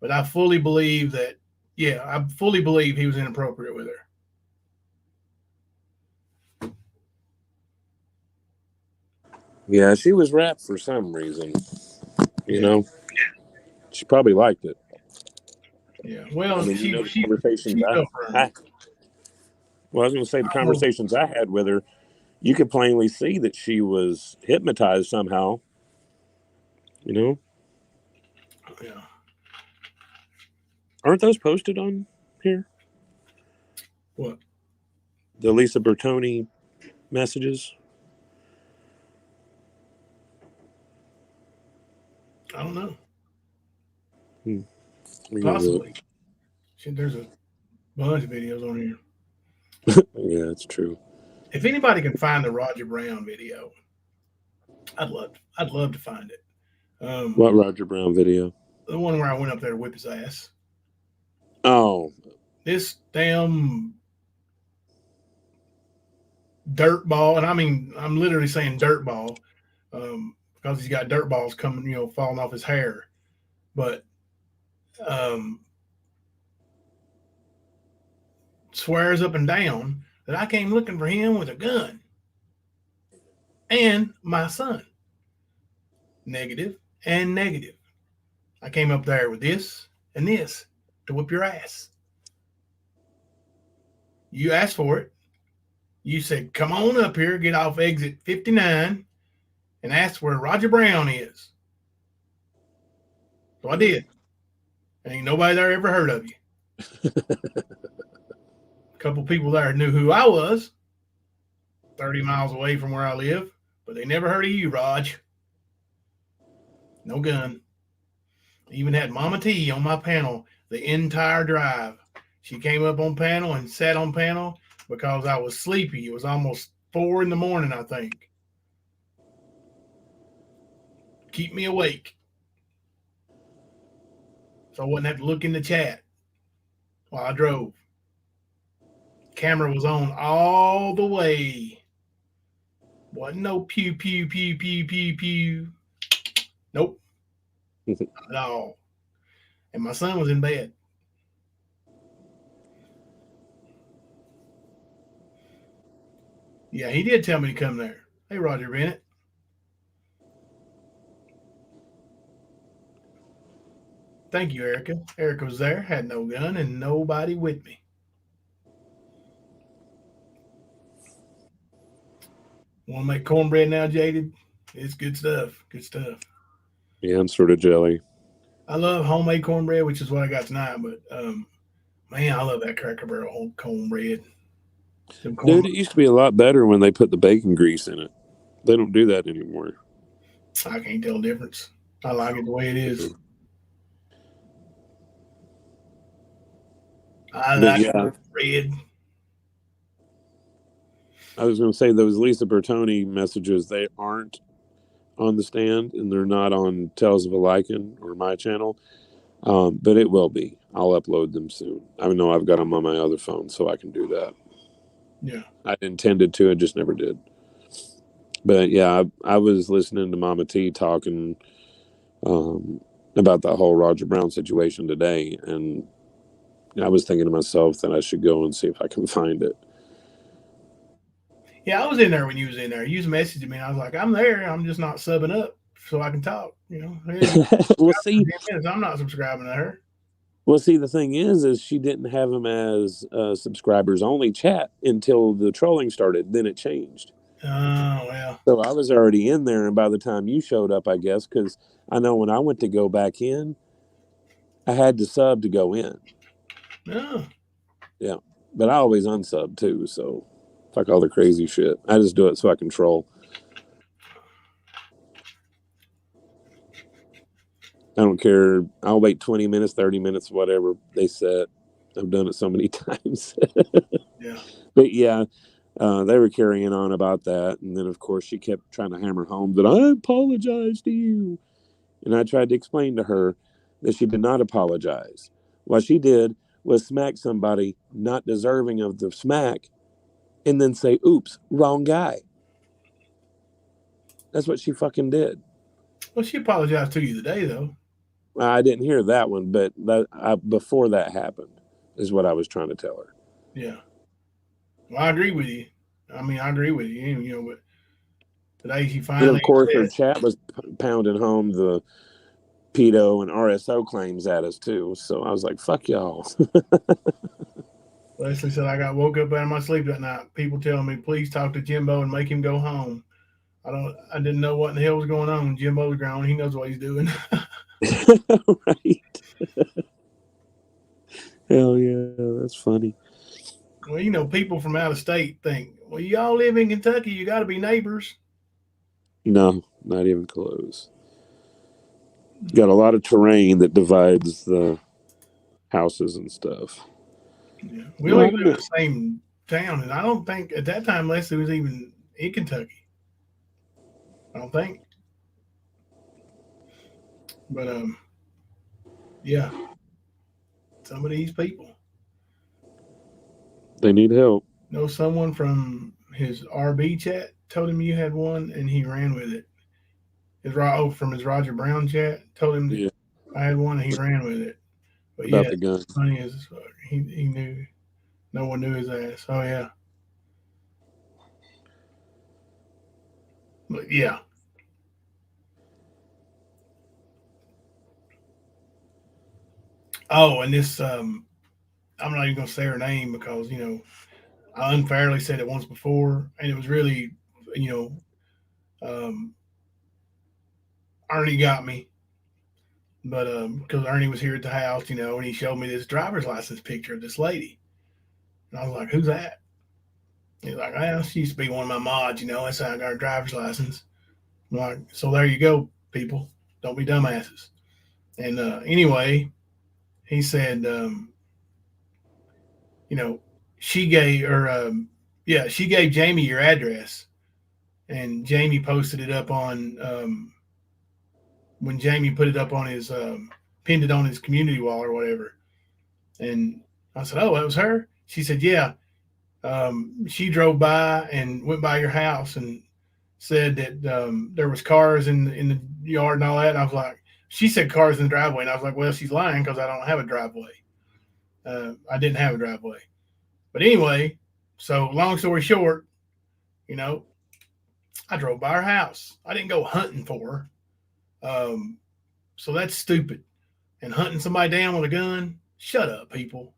But I fully believe that, I fully believe he was inappropriate with her. Yeah, she was wrapped for some reason. You know? She probably liked it. Yeah. Well, I mean, she the she conversations felt right. well, I was going to say the conversations I had with her, you could plainly see that she was hypnotized somehow. You know, Yeah. aren't those posted on here? What? The Lisa Bertoni messages. I don't know. Let me go look. Possibly. Shit, there's a bunch of videos on here. Yeah, that's true. If anybody can find the Roger Brown video, I'd love to find it. What Roger Brown video? The one where I went up there to whip his ass. Oh, This damn dirt ball, and I mean, I'm literally saying dirt ball, because he's got dirt balls coming, falling off his hair. But swears up and down that I came looking for him with a gun and my son. Negative and negative. I came up there with this and this to whip your ass. You asked for it. You said, come on up here, get off exit 59, and ask where Roger Brown is. So I did. And ain't nobody there ever heard of you. A couple people there knew who I was, 30 miles away from where I live, but they never heard of you, Raj. No gun. Even had Mama T on my panel the entire drive. She came up on panel and sat on panel because I was sleepy. It was almost 4 in the morning, I think. Keep me awake. So I wouldn't have to look in the chat while I drove. Camera was on all the way. Wasn't no pew, pew, pew, pew, pew, pew. Nope. Not at all. And my son was in bed. Yeah, he did tell me to come there. Hey, Roger Bennett. Thank you, Erica. Erica was there, had no gun, and nobody with me. Want to make cornbread now, Jaded? It's good stuff. Good stuff. yeah, I'm sort of jelly. I love homemade cornbread, which is what I got tonight. But man, I love that Cracker Barrel cornbread. Dude, it used to be a lot better when they put the bacon grease in it. They don't do that anymore. I can't tell the difference. I like it the way it is. I like red. I was going to say those Lisa Bertoni messages, they aren't on the stand and they're not on Tales of a Lycan or my channel, but it will be. I'll upload them soon. I know I've got them on my other phone, so I can do that. Yeah. I intended to, I just never did. But yeah, I was listening to Mama T talking about that whole Roger Brown situation today, and I was thinking to myself that I should go and see if I can find it. Yeah, I was in there when you was in there. You was messaging me, and I was like, I'm there. I'm just not subbing up so I can talk. Well, see, I'm not subscribing to her. Well, see, the thing is she didn't have them as subscribers only chat until the trolling started. Then it changed. Oh, well. So I was already in there, and by the time you showed up, I guess, because I know when I went to go back in, I had to sub to go in. Oh. Yeah, but I always unsub too, so fuck all the crazy shit. I just do it so I can troll. I don't care. I'll wait 20 minutes, 30 minutes, whatever they said. I've done it so many times. Yeah. But yeah, they were carrying on about that. And then, of course, she kept trying to hammer home that I apologize to you. And I tried to explain to her that she did not apologize. What she did was smack somebody not deserving of the smack and then say, oops, wrong guy. That's what she fucking did. Well, she apologized to you today, though. I didn't hear that one, but before that happened is what I was trying to tell her. Yeah. Well, I agree with you. I mean, I agree with you, but today she finally. And of course, her chat was pounding home pedo and RSO claims at us too. So I was like, fuck y'all. Leslie said, I got woke up out of my sleep that night. People telling me, please talk to Jimbo and make him go home. I didn't know what in the hell was going on. Jimbo's grown. He knows what he's doing. Right. Hell yeah, that's funny. Well, you know, people from out of state think, well, y'all live in Kentucky, you got to be neighbors. No, not even close. Got a lot of terrain that divides the houses and stuff. Yeah. We No, don't I even don't live in know. the same town, and I don't think at that time Leslie was even in Kentucky. I don't think. But yeah, some of these people They need help. know someone from his RB chat told him you had one, and he ran with it. From his Roger Brown chat told him that Yeah, I had one, and he ran with it. But about yeah, the gun. funny as fuck. He knew no one knew his ass. Oh yeah, but yeah. Oh, and this I'm not even gonna say her name because I unfairly said it once before, and it was really you um, Ernie got me, but because Ernie was here at the house, and he showed me this driver's license picture of this lady, and I was like, "Who's that?" He's like, "Well, she used to be one of my mods. That's how I got her driver's license." I'm like, "So there you go, people. Don't be dumbasses." And anyway, he said, you know, she gave or yeah, she gave Jamie your address, and Jamie posted it up on when Jamie put it up on his pinned it on his community wall or whatever. And I said, "Oh, that was her." She said, "Yeah." She drove by and went by your house and said that there was cars in the yard and all that. And I was like, she said cars in the driveway, and I was like, well, she's lying because I don't have a driveway. I didn't have a driveway, but anyway. So long story short, you know, I drove by her house. I didn't go hunting for her. So that's stupid. And hunting somebody down with a gun, shut up, people.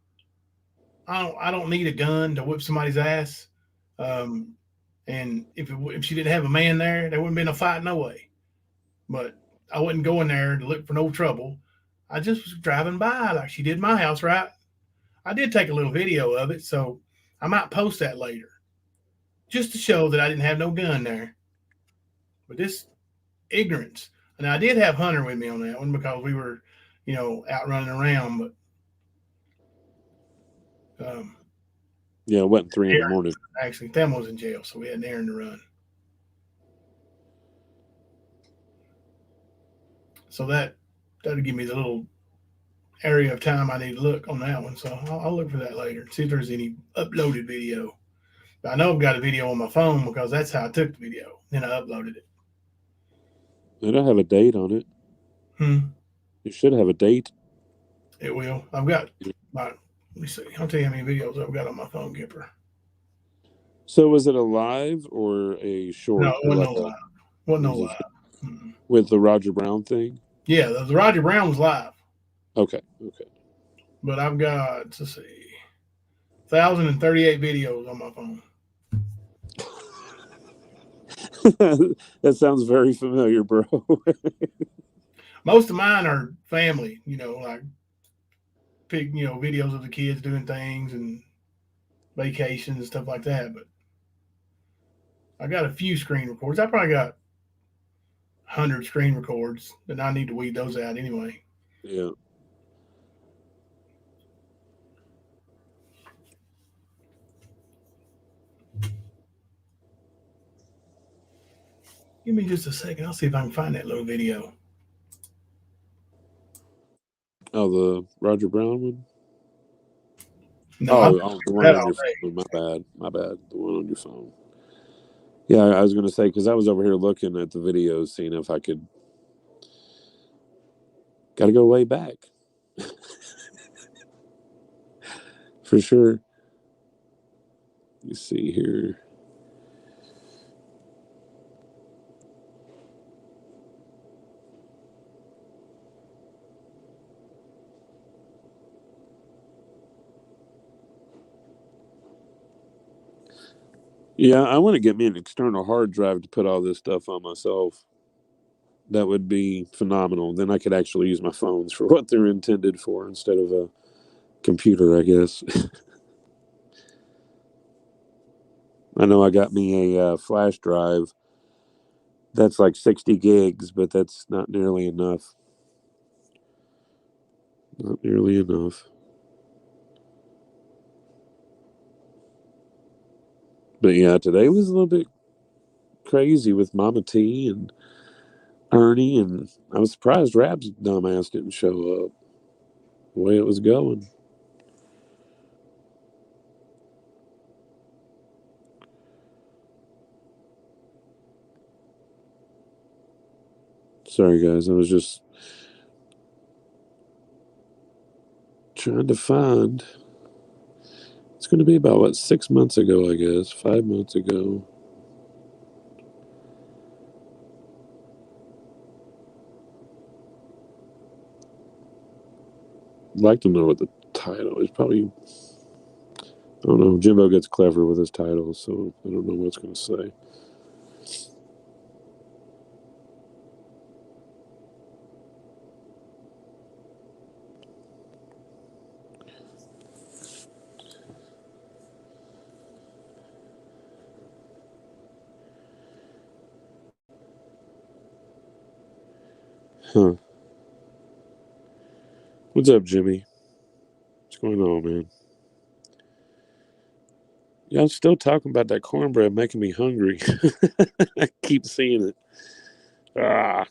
I don't need a gun to whip somebody's ass. Um, and if she didn't have a man there, there wouldn't been a fight no way. But I wasn't going there to look for no trouble. I just was driving by like she did my house, right? I did take a little video of it, so I might post that later, just to show that I didn't have no gun there. But this ignorance, and I did have Hunter with me on that one because we were, out running around. But Yeah, it wasn't 3 in the Aaron, morning. actually, Thelma was in jail, so we had an errand to run. So that'll give me the little area of time I need to look on that one. So I'll look for that later. See if there's any uploaded video. But I know I've got a video on my phone because that's how I took the video. Then I uploaded it. It don't have a date on it. You should have a date. It will. I've got let me see. I'll tell you how many videos I've got on my phone, Kemper. So was it a live or a short? No, it wasn't no live. Wasn't no live. With the Roger Brown thing? Yeah, the Roger Brown was live. Okay. But I've got, let's see, 1,038 videos on my phone. That sounds very familiar, bro. Most of mine are family, like videos of the kids doing things and vacations and stuff like that. But I got a few screen records. I probably got 100 screen records, and I need to weed those out anyway. Yeah. Give me just a second. I'll see if I can find that little video. Oh, the Roger Brown one? No, the one on your phone. My bad. The one on your phone. Yeah, I was going to say, because I was over here looking at the videos, seeing if I could. Got to go way back. For sure. Let me see here. Yeah, I want to get me an external hard drive to put all this stuff on myself. That would be phenomenal. Then I could actually use my phones for what they're intended for instead of a computer, I guess. I know I got me a flash drive that's like 60 gigs, but that's not nearly enough. Not nearly enough. But yeah, today was a little bit crazy with Mama T and Ernie, and I was surprised Rab's dumbass didn't show up the way it was going. Sorry, guys. I was just trying to find. It's going to be about, what, 6 months ago, I guess. 5 months ago. I'd like to know what the title is. Probably, I don't know. Jimbo gets clever with his titles, so I don't know what it's going to say. Huh. What's up, Jimmy? What's going on, man? Y'all still talking about that cornbread making me hungry. I keep seeing it. Ah.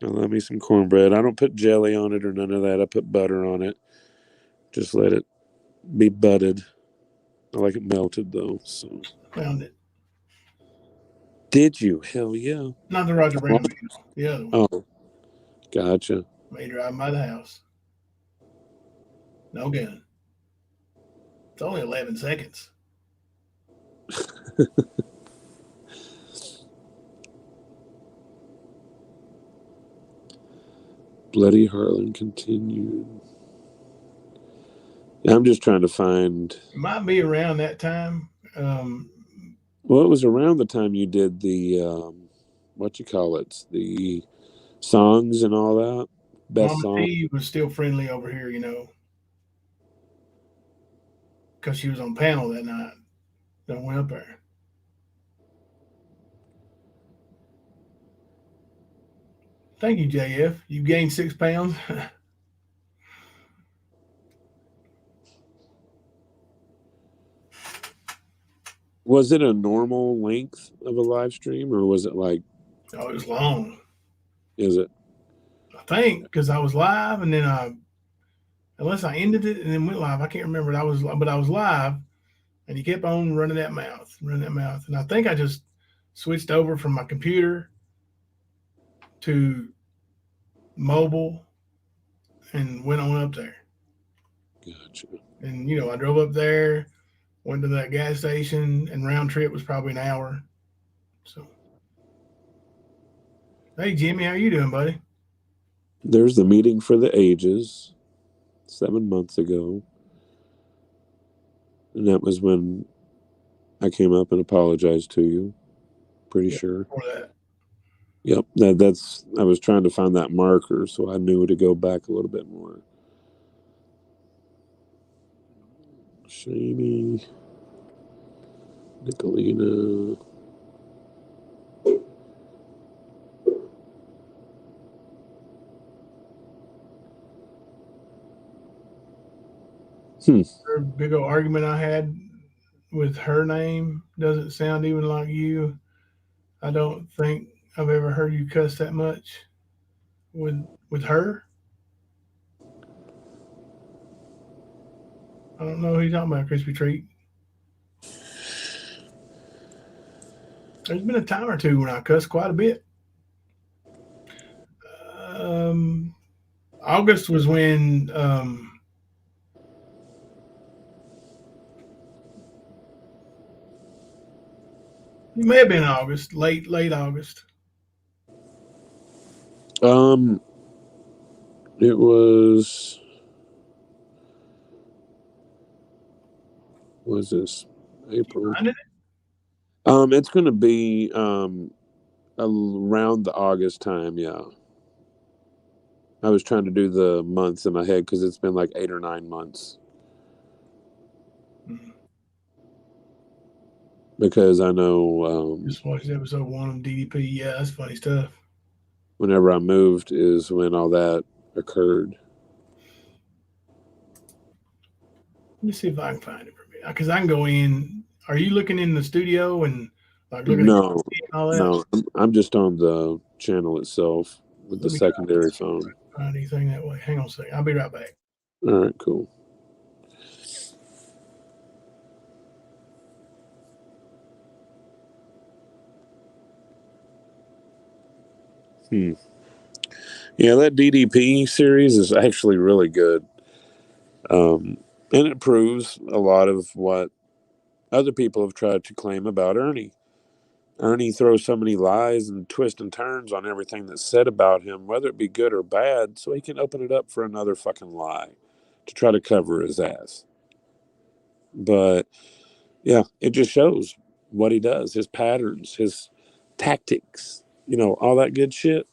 I love me some cornbread. I don't put jelly on it or none of that. I put butter on it. Just let it be butted. I like it melted, though. So. Found it. Did you? Hell yeah. Not the Roger Brown meal. The other one. Oh, gotcha. Made right by the house. No gun. It's only 11 seconds. Bloody Harlan continued. I'm just trying to find. It might be around that time. Well, it was around the time you did the, what you call it, the songs and all that. Best Mama song. T was still friendly over here, because she was on panel that night. Don't went up there. Thank you, JF. You gained 6 pounds. Was it a normal length of a live stream, or was it like? Oh, it was long. Is it? I think because I was live, and then unless I ended it and then went live, I can't remember. I was live, and he kept on running that mouth, and I think I just switched over from my computer to mobile and went on up there. Gotcha. And I drove up there, went to that gas station, and round trip was probably an hour. So, hey Jimmy, how you doing, buddy? There's the meeting for the ages 7 months ago. And that was when I came up and apologized to you. Pretty sure. For that. Yep. That's I was trying to find that marker so I knew to go back a little bit more. Shamey. Nicolina. The big old argument I had with her name doesn't sound even like you. I don't think I've ever heard you cuss that much with her. I don't know who you're talking about, Crispy Treat. There's been a time or two when I cuss quite a bit. August was when it may have been August, late August. It was this April. Finding it? It's going to be around the August time. Yeah. I was trying to do the months in my head because it's been like 8 or 9 months. Mhm. Because I know Just watched episode 1 of DDP. Yeah, that's funny stuff. whenever I moved is when all that occurred. Let me see if I can find it for me. Because I can go in. Are you looking in the studio and like looking at No, and all that? no, I'm just on the channel itself with the Let me try secondary phone. to find anything that way. Hang on a second. I'll be right back. All right, cool. Yeah, that DDP series is actually really good. And it proves a lot of what other people have tried to claim about Ernie. Ernie throws so many lies and twists and turns on everything that's said about him, whether it be good or bad, so he can open it up for another fucking lie to try to cover his ass. But yeah, it just shows what he does, his patterns, his tactics, all that good shit.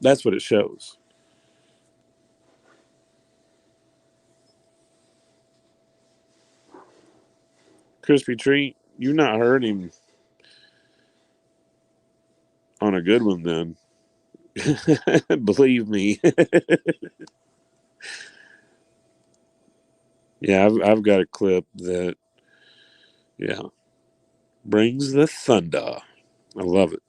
That's what it shows. Crispy Treat, you not heard him on a good one then. Believe me. Yeah, I've got a clip that, yeah, brings the thunder. I love it.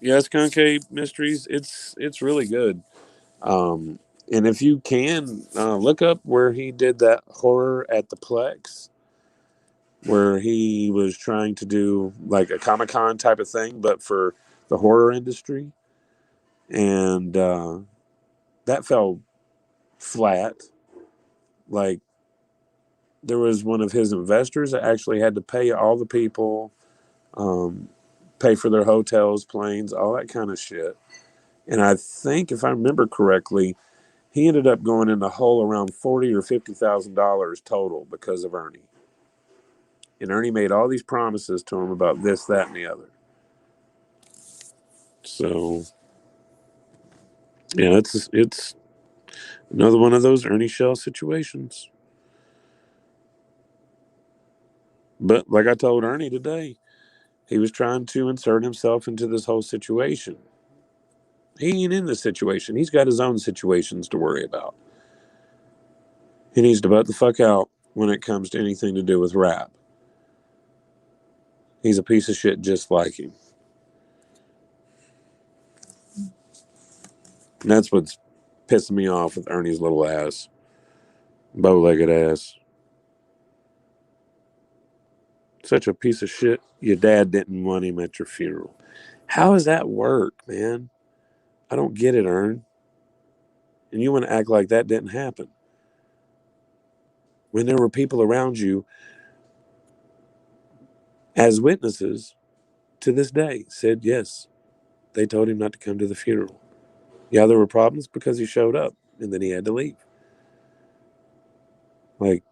Yes, Concave Mysteries. It's really good. And if you can look up where he did that horror at the Plex, where he was trying to do like a Comic-Con type of thing, but for the horror industry, and that fell flat. Like there was one of his investors that actually had to pay all the people, um, pay for their hotels, planes, all that kind of shit. And I think, if I remember correctly, he ended up going in the hole around $40,000 or $50,000 total because of Ernie. And Ernie made all these promises to him about this, that, and the other. So yeah, it's another one of those Ernie Shell situations. But like I told Ernie today, he was trying to insert himself into this whole situation. He ain't in this situation. He's got his own situations to worry about. He needs to butt the fuck out when it comes to anything to do with rap. He's a piece of shit just like him. And that's what's pissing me off with Ernie's little ass. Bow-legged ass. Such a piece of shit. Your dad didn't want him at your funeral. How does that work, man? I don't get it, Ern. And you want to act like that didn't happen. When there were people around you as witnesses to this day said yes, they told him not to come to the funeral. Yeah, there were problems because he showed up and then he had to leave. Like,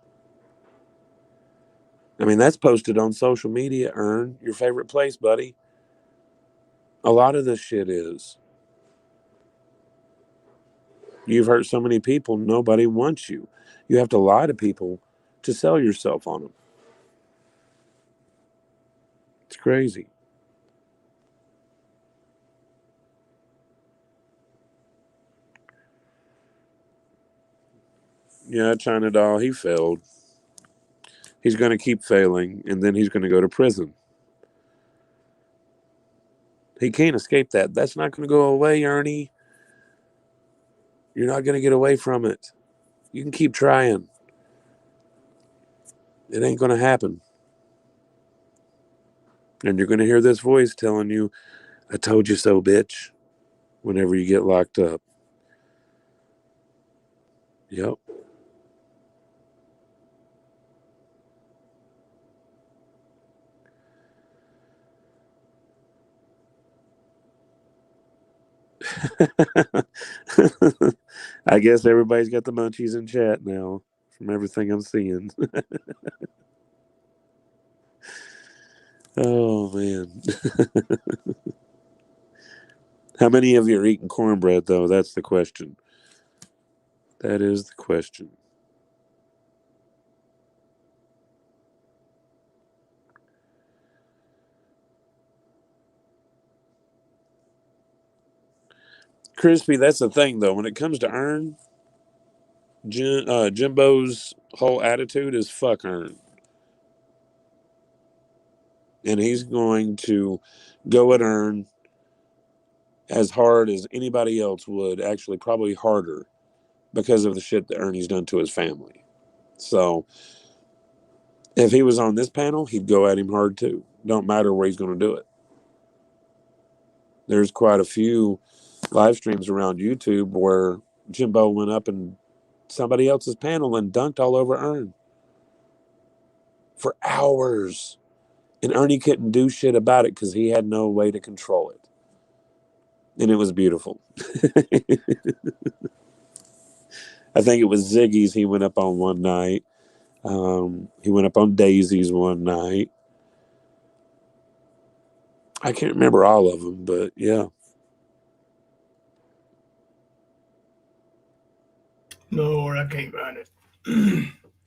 I mean, that's posted on social media, Ern, your favorite place, buddy. A lot of this shit is. You've hurt so many people, nobody wants you. You have to lie to people to sell yourself on them. It's crazy. Yeah, China Doll, he failed. He's going to keep failing, and then he's going to go to prison. He can't escape that. That's not going to go away, Ernie. You're not going to get away from it. You can keep trying. It ain't going to happen. And you're going to hear this voice telling you, I told you so, bitch, whenever you get locked up. Yep. I guess everybody's got the munchies in chat now from everything I'm seeing. Oh, man. How many of you are eating cornbread, though? That's the question. That is the question. Crispy, that's the thing, though. When it comes to Earn, Jimbo's whole attitude is fuck Earn. And he's going to go at Earn as hard as anybody else would, actually probably harder, because of the shit that Ernie's done to his family. So if he was on this panel, he'd go at him hard too. Don't matter where he's going to do it. There's quite a few live streams around YouTube where Jimbo went up in somebody else's panel and dunked all over Ern for hours. And Ernie couldn't do shit about it because he had no way to control it. And it was beautiful. I think it was Ziggy's he went up on one night. He went up on Daisy's one night. I can't remember all of them, but yeah. No, I can't find it.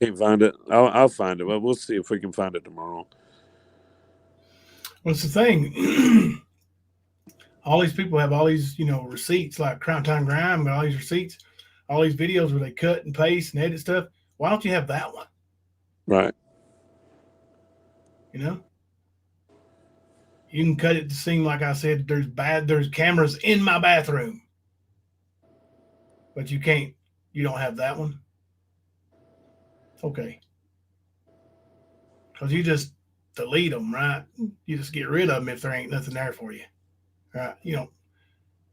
Can't find it. I'll find it. Well, we'll see if we can find it tomorrow. What's the thing? All these people have all these, receipts, like Crime Time Grime got all these receipts, all these videos where they cut and paste and edit stuff. Why don't you have that one? Right. You can cut it to seem like I said there's cameras in my bathroom. But you don't have that one. Okay. Because you just delete them, right? You just get rid of them if there ain't nothing there for you. Right? You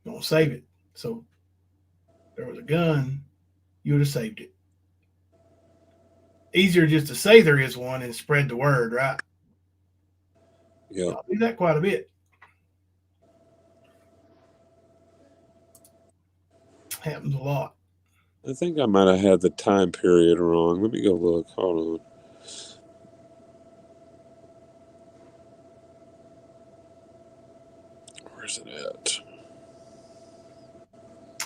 don't save it. So if there was a gun, you would have saved it. Easier just to say there is one and spread the word, right? Yeah. I'll do that quite a bit. Happens a lot. I think I might have had the time period wrong. Let me go look. Hold on. Where's it at?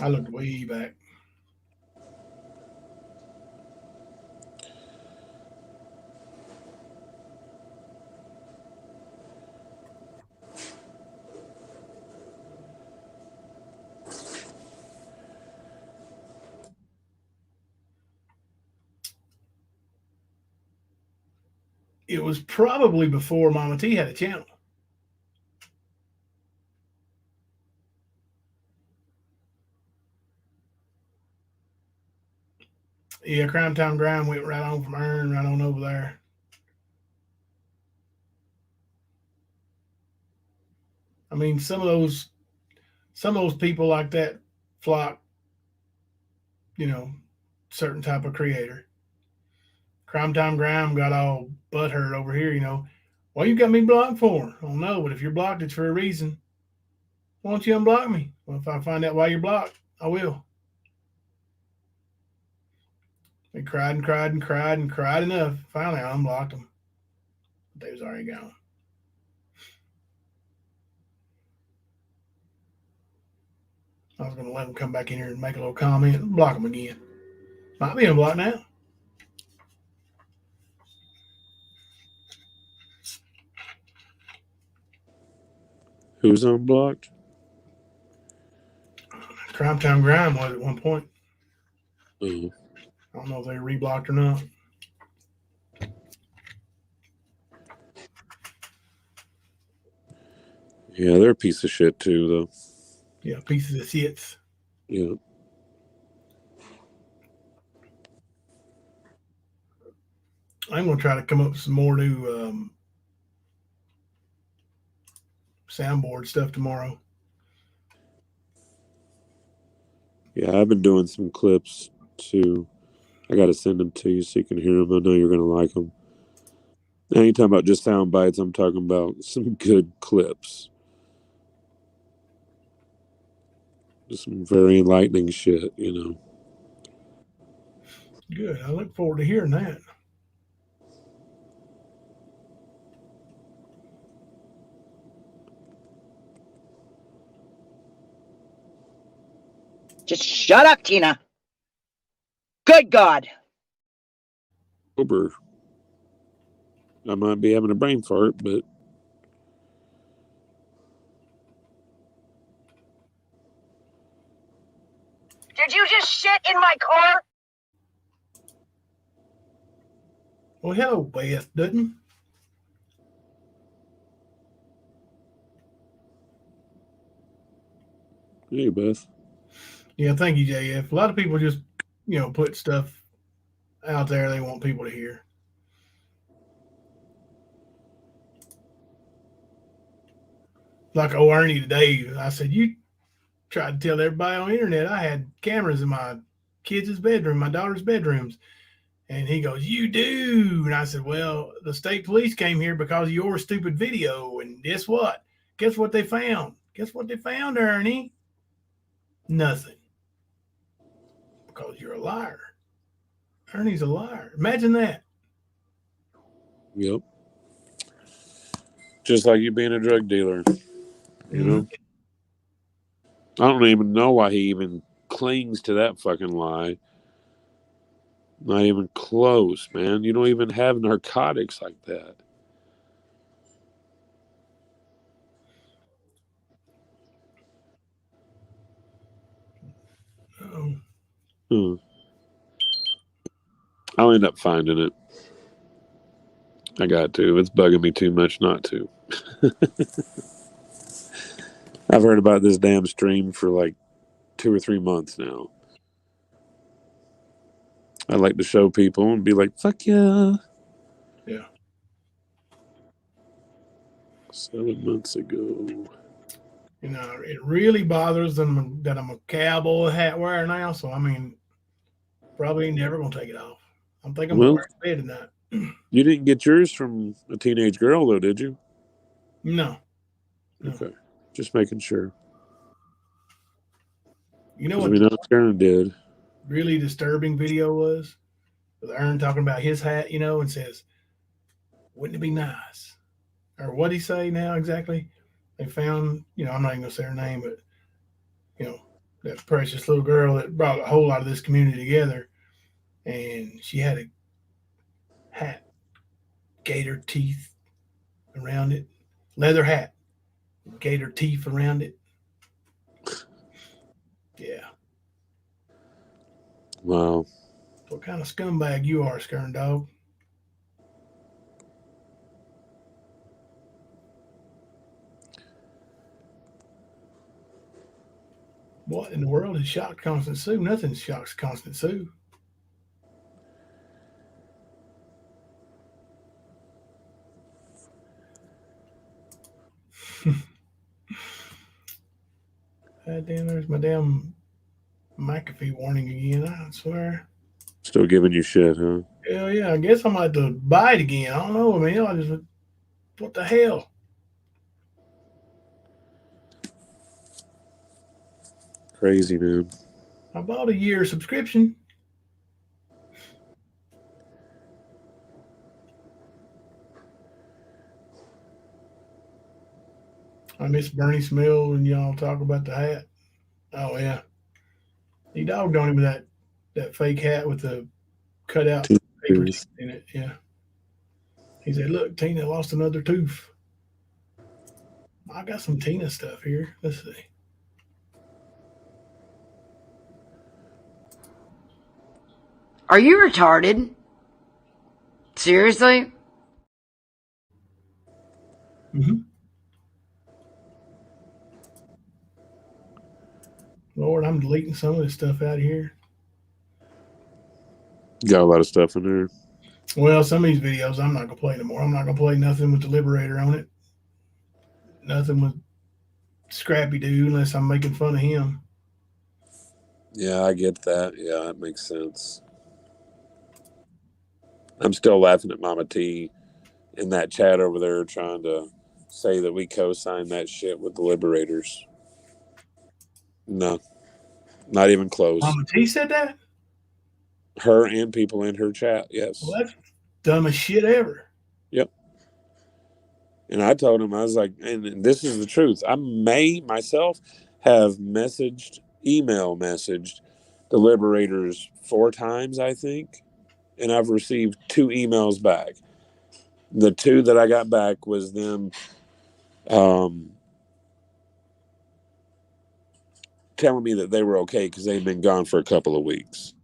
I looked way back. It was probably before Mama T had a channel. Yeah, Crime Time Grime went right on from Ern, right on over there. I mean, some of those people like that flock, certain type of creator. Crime Time Grime got all butthurt over here, Why you got me blocked for? I don't know, but if you're blocked, it's for a reason. Why don't you unblock me? Well, if I find out why you're blocked, I will. They cried and cried and cried and cried enough. Finally, I unblocked them. But they was already gone. I was going to let them come back in here and make a little comment and block them again. Might be unblocked now. Who's unblocked? Crime Time Grime was at one point. Oh. I don't know if they reblocked or not. Yeah, they're a piece of shit too, though. Yeah, pieces of shits. Yeah. I'm going to try to come up with some more new soundboard stuff tomorrow. Yeah, I've been doing some clips too. I got to send them to you so you can hear them. I know you're going to like them. I ain't talking about just sound bites. I'm talking about some good clips. Just some very enlightening shit, you know. Good. I look forward to hearing that. Just shut up, Tina. Good God. Sober. I might be having a brain fart, but Did you just shit in my car? Well, hello, Beth Dutton. hey, Beth. Yeah, thank you, JF. A lot of people just, put stuff out there they want people to hear. Like Ernie today, I said, you tried to tell everybody on the internet I had cameras in my kids' bedroom, my daughter's bedrooms. And he goes, you do. And I said, well, the state police came here because of your stupid video. And guess what? Guess what they found? Guess what they found, Ernie? Nothing. Because you're a liar. Ernie's a liar. Imagine that. Yep. Just like you being a drug dealer, you know? I don't even know why he even clings to that fucking lie. Not even close, man. You don't even have narcotics like that. I'll end up finding it. I got to. It's bugging me too much not to. I've heard about this damn stream for like 2 or 3 months now. I like to show people and be like, fuck yeah. Yeah. 7 months ago. It really bothers them that I'm a cowboy hat wearer now. So, probably never going to take it off. I'm thinking I'm going to wear it to bed tonight. You didn't get yours from a teenage girl, though, did you? No. Okay. Just making sure. You know what? We know Karen did. Really disturbing video was? With Ern talking about his hat, and says, wouldn't it be nice? Or what'd he say now exactly? They found, I'm not even going to say her name, but, that precious little girl that brought a whole lot of this community together. And she had a hat, gator teeth around it, leather hat, gator teeth around it. Yeah. Wow. What kind of scumbag you are, Skern Dog? What in the world has shocked Constant Sue? Nothing shocks Constant Sue. Damn, there's my damn McAfee warning again, I swear. Still giving you shit, huh? Hell yeah, I guess I might have to buy it again. I don't know. What the hell? Crazy, man. I bought a year subscription. I miss Bernie Smell and y'all talk about the hat. Oh yeah. He dogged on him with that fake hat with the cutout paper in it. Yeah. He said, look, Tina lost another tooth. I got some Tina stuff here. Let's see. Are you retarded? Seriously? Mm-hmm. Lord, I'm deleting some of this stuff out of here. Got a lot of stuff in there. Well, some of these videos I'm not going to play anymore. I'm not going to play nothing with the Liberator on it. Nothing with Scrappy Doo unless I'm making fun of him. Yeah, I get that. Yeah, that makes sense. I'm still laughing at Mama T in that chat over there trying to say that we co-signed that shit with the Liberators. No, Not even close. Mama T said that? Her and people in her chat, yes. Well, that's dumbest shit ever. Yep. And I told him, I was like, and this is the truth. I may myself have email messaged the Liberators 4 times, I think, and I've received 2 emails back. The 2 that I got back was them telling me that they were okay because they'd been gone for a couple of weeks.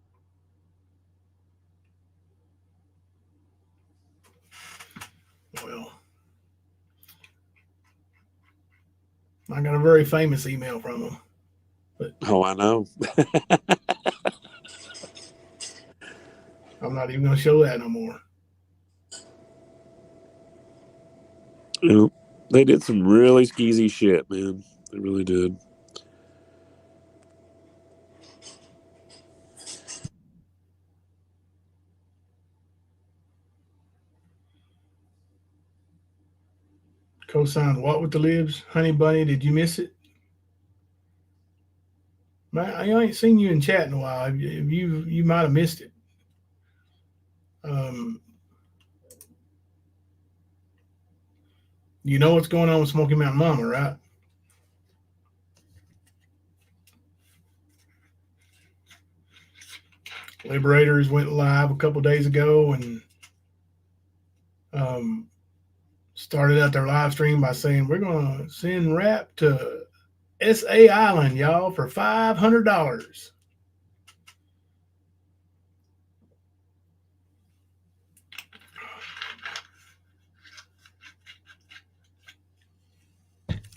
Well, I got a very famous email from them. Oh, I know. I'm not even going to show that no more. They did some really skeezy shit, man. They really did. Co-signed what with the libs? Honey Bunny, did you miss it? Man, I ain't seen you in chat in a while. You might have missed it. You know what's going on with Smoky Mountain Mama, right? Liberators went live a couple days ago and started out their live stream by saying, we're going to send rap to SA Island, y'all, for $500.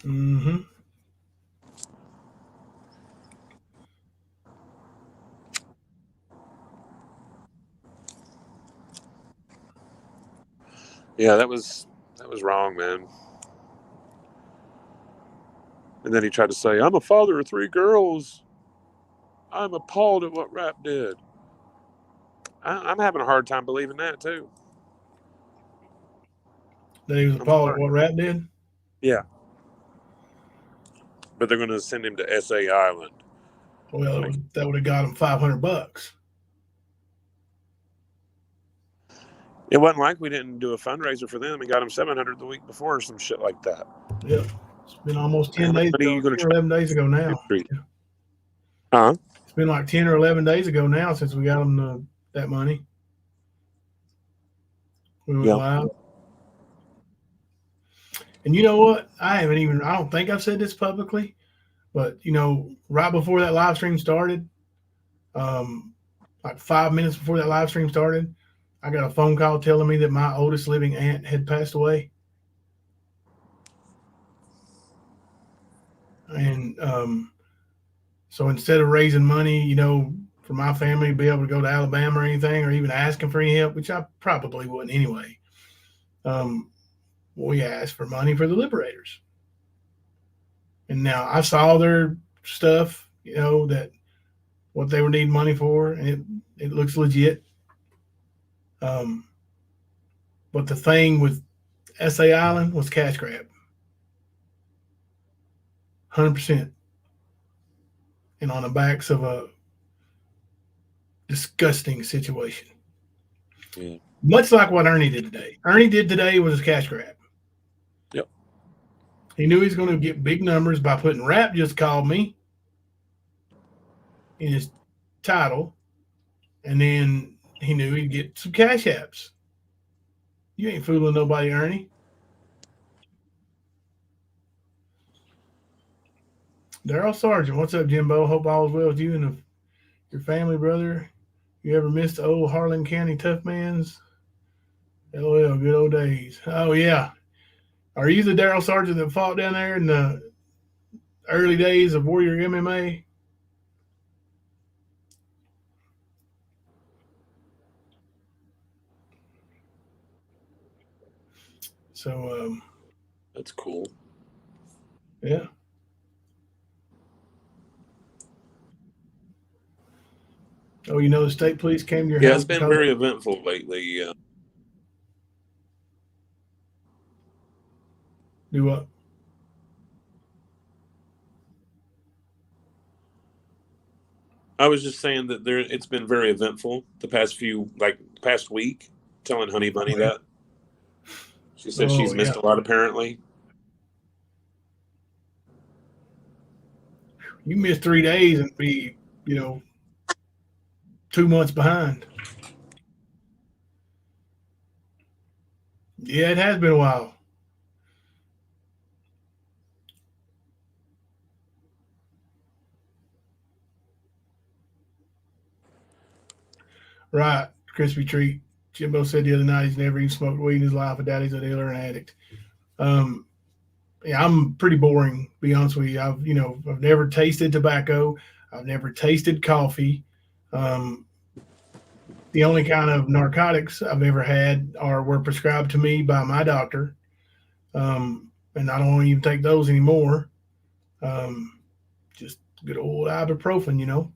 Mm-hmm. Yeah, that was wrong, man. And then he tried to say, I'm a father of 3 girls. I'm appalled at what rap did. I'm having a hard time believing that, too. That he was appalled at what rap did? Yeah. But they're going to send him to SA Island. Well, that would have got him $500. It wasn't like we didn't do a fundraiser for them and got him $700 the week before or some shit like that. Yep. It's been almost 10 days ago, 10 or 11 days ago now. Huh? It's been like 10 or 11 days ago now since we got him that money. We went live. And you know what? I don't think I've said this publicly, but, right before that live stream started, like 5 minutes before that live stream started, I got a phone call telling me that my oldest living aunt had passed away. And so instead of raising money, for my family to be able to go to Alabama or anything, or even asking for any help, which I probably wouldn't anyway, we asked for money for the Liberators. And now I saw their stuff, that what they were needing money for, and it looks legit. But the thing with SA Island was cash grab. 100%. And on the backs of a disgusting situation. Yeah. Much like what Ernie did today. Ernie did today was a cash grab. Yep. He knew he was going to get big numbers by putting Rap Just Called Me in his title. And then he knew he'd get some cash apps. You ain't fooling nobody, Ernie. Daryl Sargent, what's up, Jimbo? Hope all is well with you and your family, brother. You ever missed the old Harlan County Tough Mans? LOL, good old days. Oh, yeah. Are you the Daryl Sargent that fought down there in the early days of Warrior MMA? So, that's cool. Yeah. Oh, the state police came to your house? Yeah, it's been very eventful lately. Do what? I was just saying that it's been very eventful the past week. Telling Honey Bunny that she said she's missed a lot apparently. You miss 3 days and be, 2 months behind. Yeah, it has been a while. Right, crispy treat. Jimbo said the other night he's never even smoked weed in his life. And daddy's a dealer and addict. Yeah, I'm pretty boring. To be honest with you, I've never tasted tobacco. I've never tasted coffee. The only kind of narcotics I've ever had were prescribed to me by my doctor, and I don't even take those anymore. Just good old ibuprofen,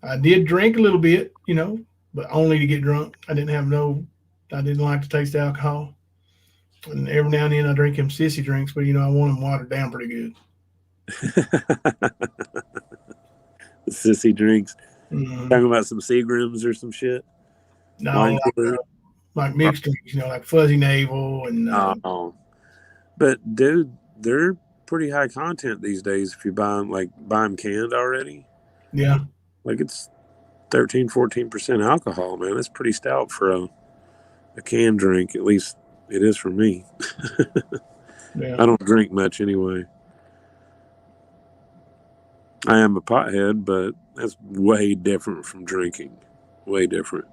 I did drink a little bit, but only to get drunk. I didn't like to taste alcohol. And every now and then I drink them sissy drinks, but I want them watered down pretty good. The sissy drinks. Mm-hmm. Talking about some Seagrams or some shit. No, like mixed drinks, like Fuzzy Navel and. But dude, they're pretty high content these days. If you buy them canned already. Yeah. Like it's 13-14% alcohol, man. That's pretty stout for a canned drink. At least it is for me. Yeah. I don't drink much anyway. I am a pothead, but that's way different from drinking. Way different.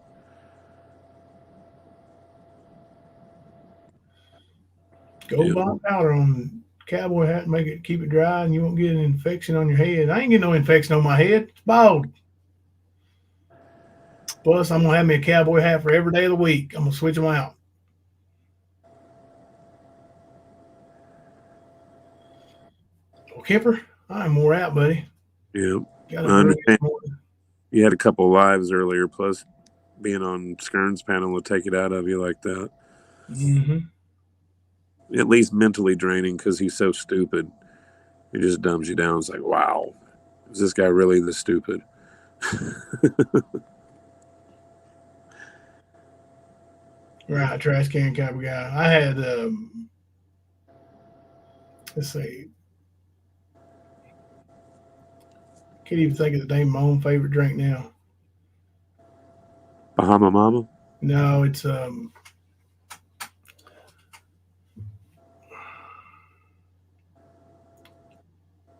Go buy powder on cowboy hat and keep it dry, and you won't get an infection on your head. I ain't getting no infection on my head. It's bald. Plus, I'm gonna have me a cowboy hat for every day of the week. I'm gonna switch them out. Well, Kemper, I'm more out, buddy. Yeah. I understand. You had a couple of lives earlier, plus being on Skern's panel will take it out of you like that. Mm-hmm. At least mentally draining because he's so stupid. He just dumbs you down. It's like, wow, is this guy really this stupid? Right, trash can kind of guy. I had, let's see, can't even think of the name of my own favorite drink now. Bahama Mama? No, it's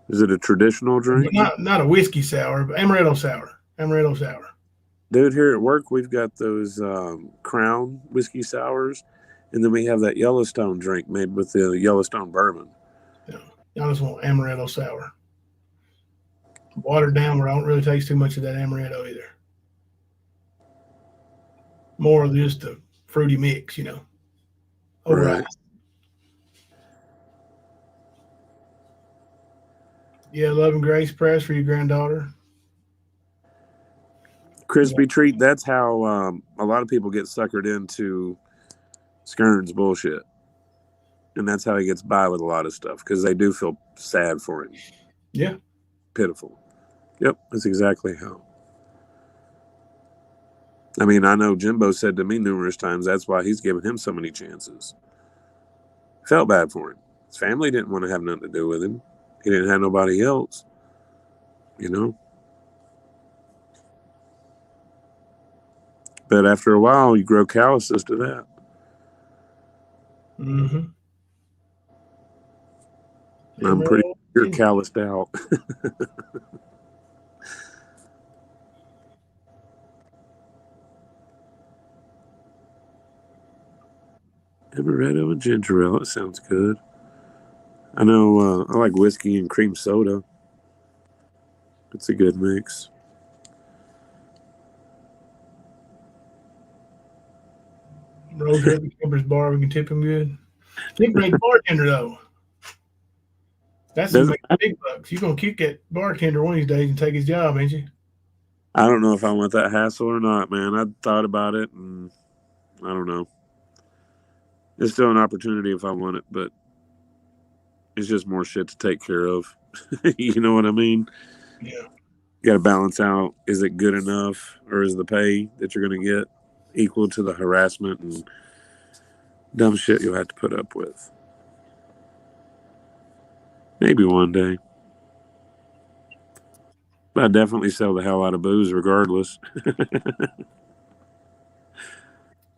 Is it a traditional drink? Not a whiskey sour, but amaretto sour. Amaretto sour. Dude, here at work, we've got those Crown whiskey sours, and then we have that Yellowstone drink made with the Yellowstone bourbon. Yeah, I just want amaretto sour. Watered down where I don't really taste too much of that amaretto either. More of just a fruity mix, Over Right. ice. Yeah, Love and Grace press for your granddaughter. Crispy treat, that's how a lot of people get suckered into Skern's bullshit. And that's how he gets by with a lot of stuff, because they do feel sad for him. Yeah. Pitiful. Yep, that's exactly how. I mean, I know Jimbo said to me numerous times that's why he's given him so many chances. Felt bad for him. His family didn't want to have nothing to do with him. He didn't have nobody else, But after a while, you grow calluses to that. Mm-hmm. I'm pretty sure calloused out. Amaretto and ginger ale. That sounds good. I know I like whiskey and cream soda. It's a good mix. Rose at Kemper's bar, we can tip him good. Kemper ain't bartender though. That's some big bucks. You're gonna kick that bartender one of these days and take his job, ain't you? I don't know if I want that hassle or not, man. I thought about it, and I don't know. It's still an opportunity if I want it, but it's just more shit to take care of. You know what I mean? Yeah. You got to balance out, is it good enough, or is the pay that you're going to get equal to the harassment and dumb shit you'll have to put up with? Maybe one day. But I definitely sell the hell out of booze regardless.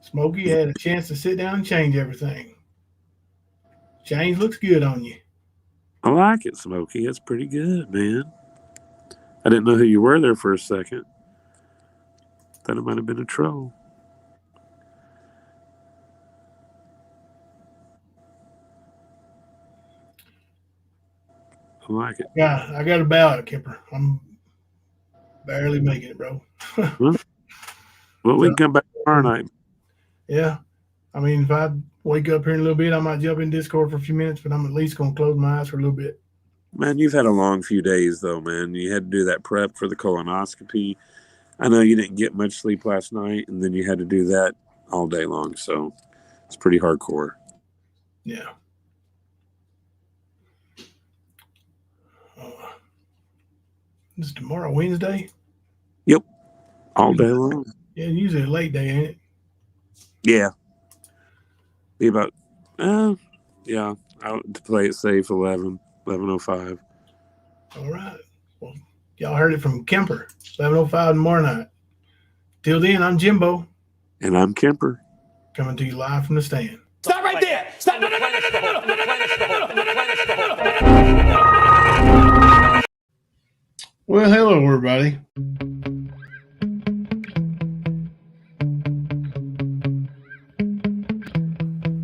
Smokey had a chance to sit down and change everything. Change looks good on you. I like it, Smokey. It's pretty good, man. I didn't know who you were there for a second. Thought it might have been a troll. I like it. Yeah, I got a ballot, Kemper. I'm barely making it, bro. Well, we can come back tomorrow night. Yeah. I mean, if I wake up here in a little bit, I might jump in Discord for a few minutes, but I'm at least going to close my eyes for a little bit. Man, you've had a long few days, though, man. You had to do that prep for the colonoscopy. I know you didn't get much sleep last night, and then you had to do that all day long, so it's pretty hardcore. Yeah. Is tomorrow Wednesday? Yep. All day long. Yeah, usually a late day, ain't it? Yeah. Be about, yeah, out to play it safe, 11:05. All right. Well, y'all heard it from Kemper, 11:05 tomorrow night. Till then, I'm Jimbo. And I'm Kemper. Coming to you live from the stand. Stop right there! Stop! No, no, no, no, no, no, no, no, no, no, no. Well, hello, everybody.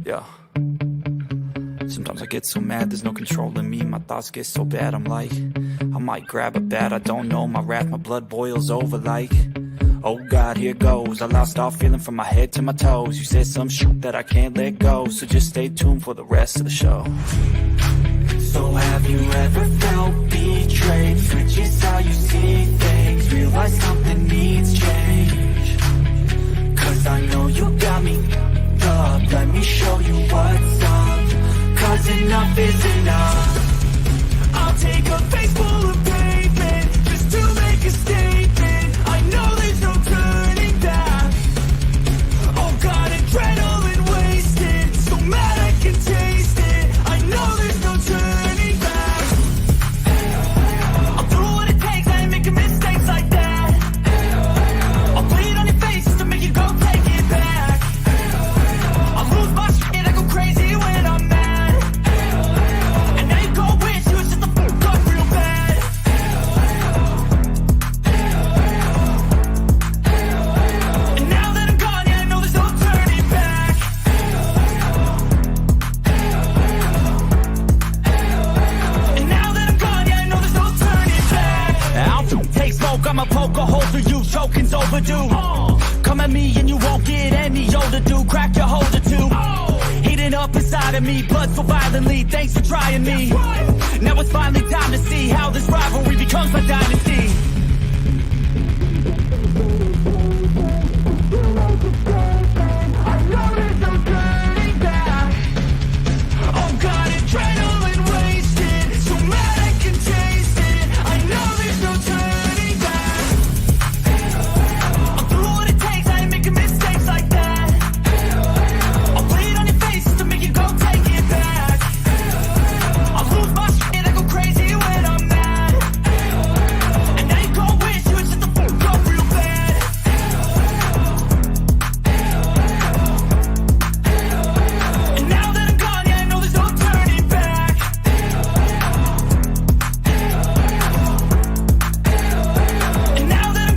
Yeah. Sometimes I get so mad, there's no controlling me. My thoughts get so bad, I'm like, I might grab a bat, I don't know. My wrath, my blood boils over like, oh God, here goes. I lost all feeling from my head to my toes. You said some shit that I can't let go, so just stay tuned for the rest of the show. So have you ever felt betrayed? Switches how you see things, realize something needs change. Cause I know you got me up, let me show you what's up. Cause enough is enough. I'll take a face full of pavement just to make a statement. I know there's no turning back. Oh God, adrenaline wasted, so mad I can taste it. I know there's no turning back. I'll do what it takes, I ain't making mistakes like that. I'll bleed on your face just to make you go take it back. I'll lose my shit, I go crazy when I'm mad. And now you go wish you was just a fuck up real bad. And now that I'm gone, yeah, I know there's no turning back. And now that I'm gone, yeah, I know there's no turning back. I'll take smoke, I'ma poke a hole through you, choking's overdue. Come at me and you won't get any older, dude. Crack your holder too. Heating up inside of me, blood so violently. Thanks for trying me. Now it's finally time to see how this rivalry becomes my dynasty.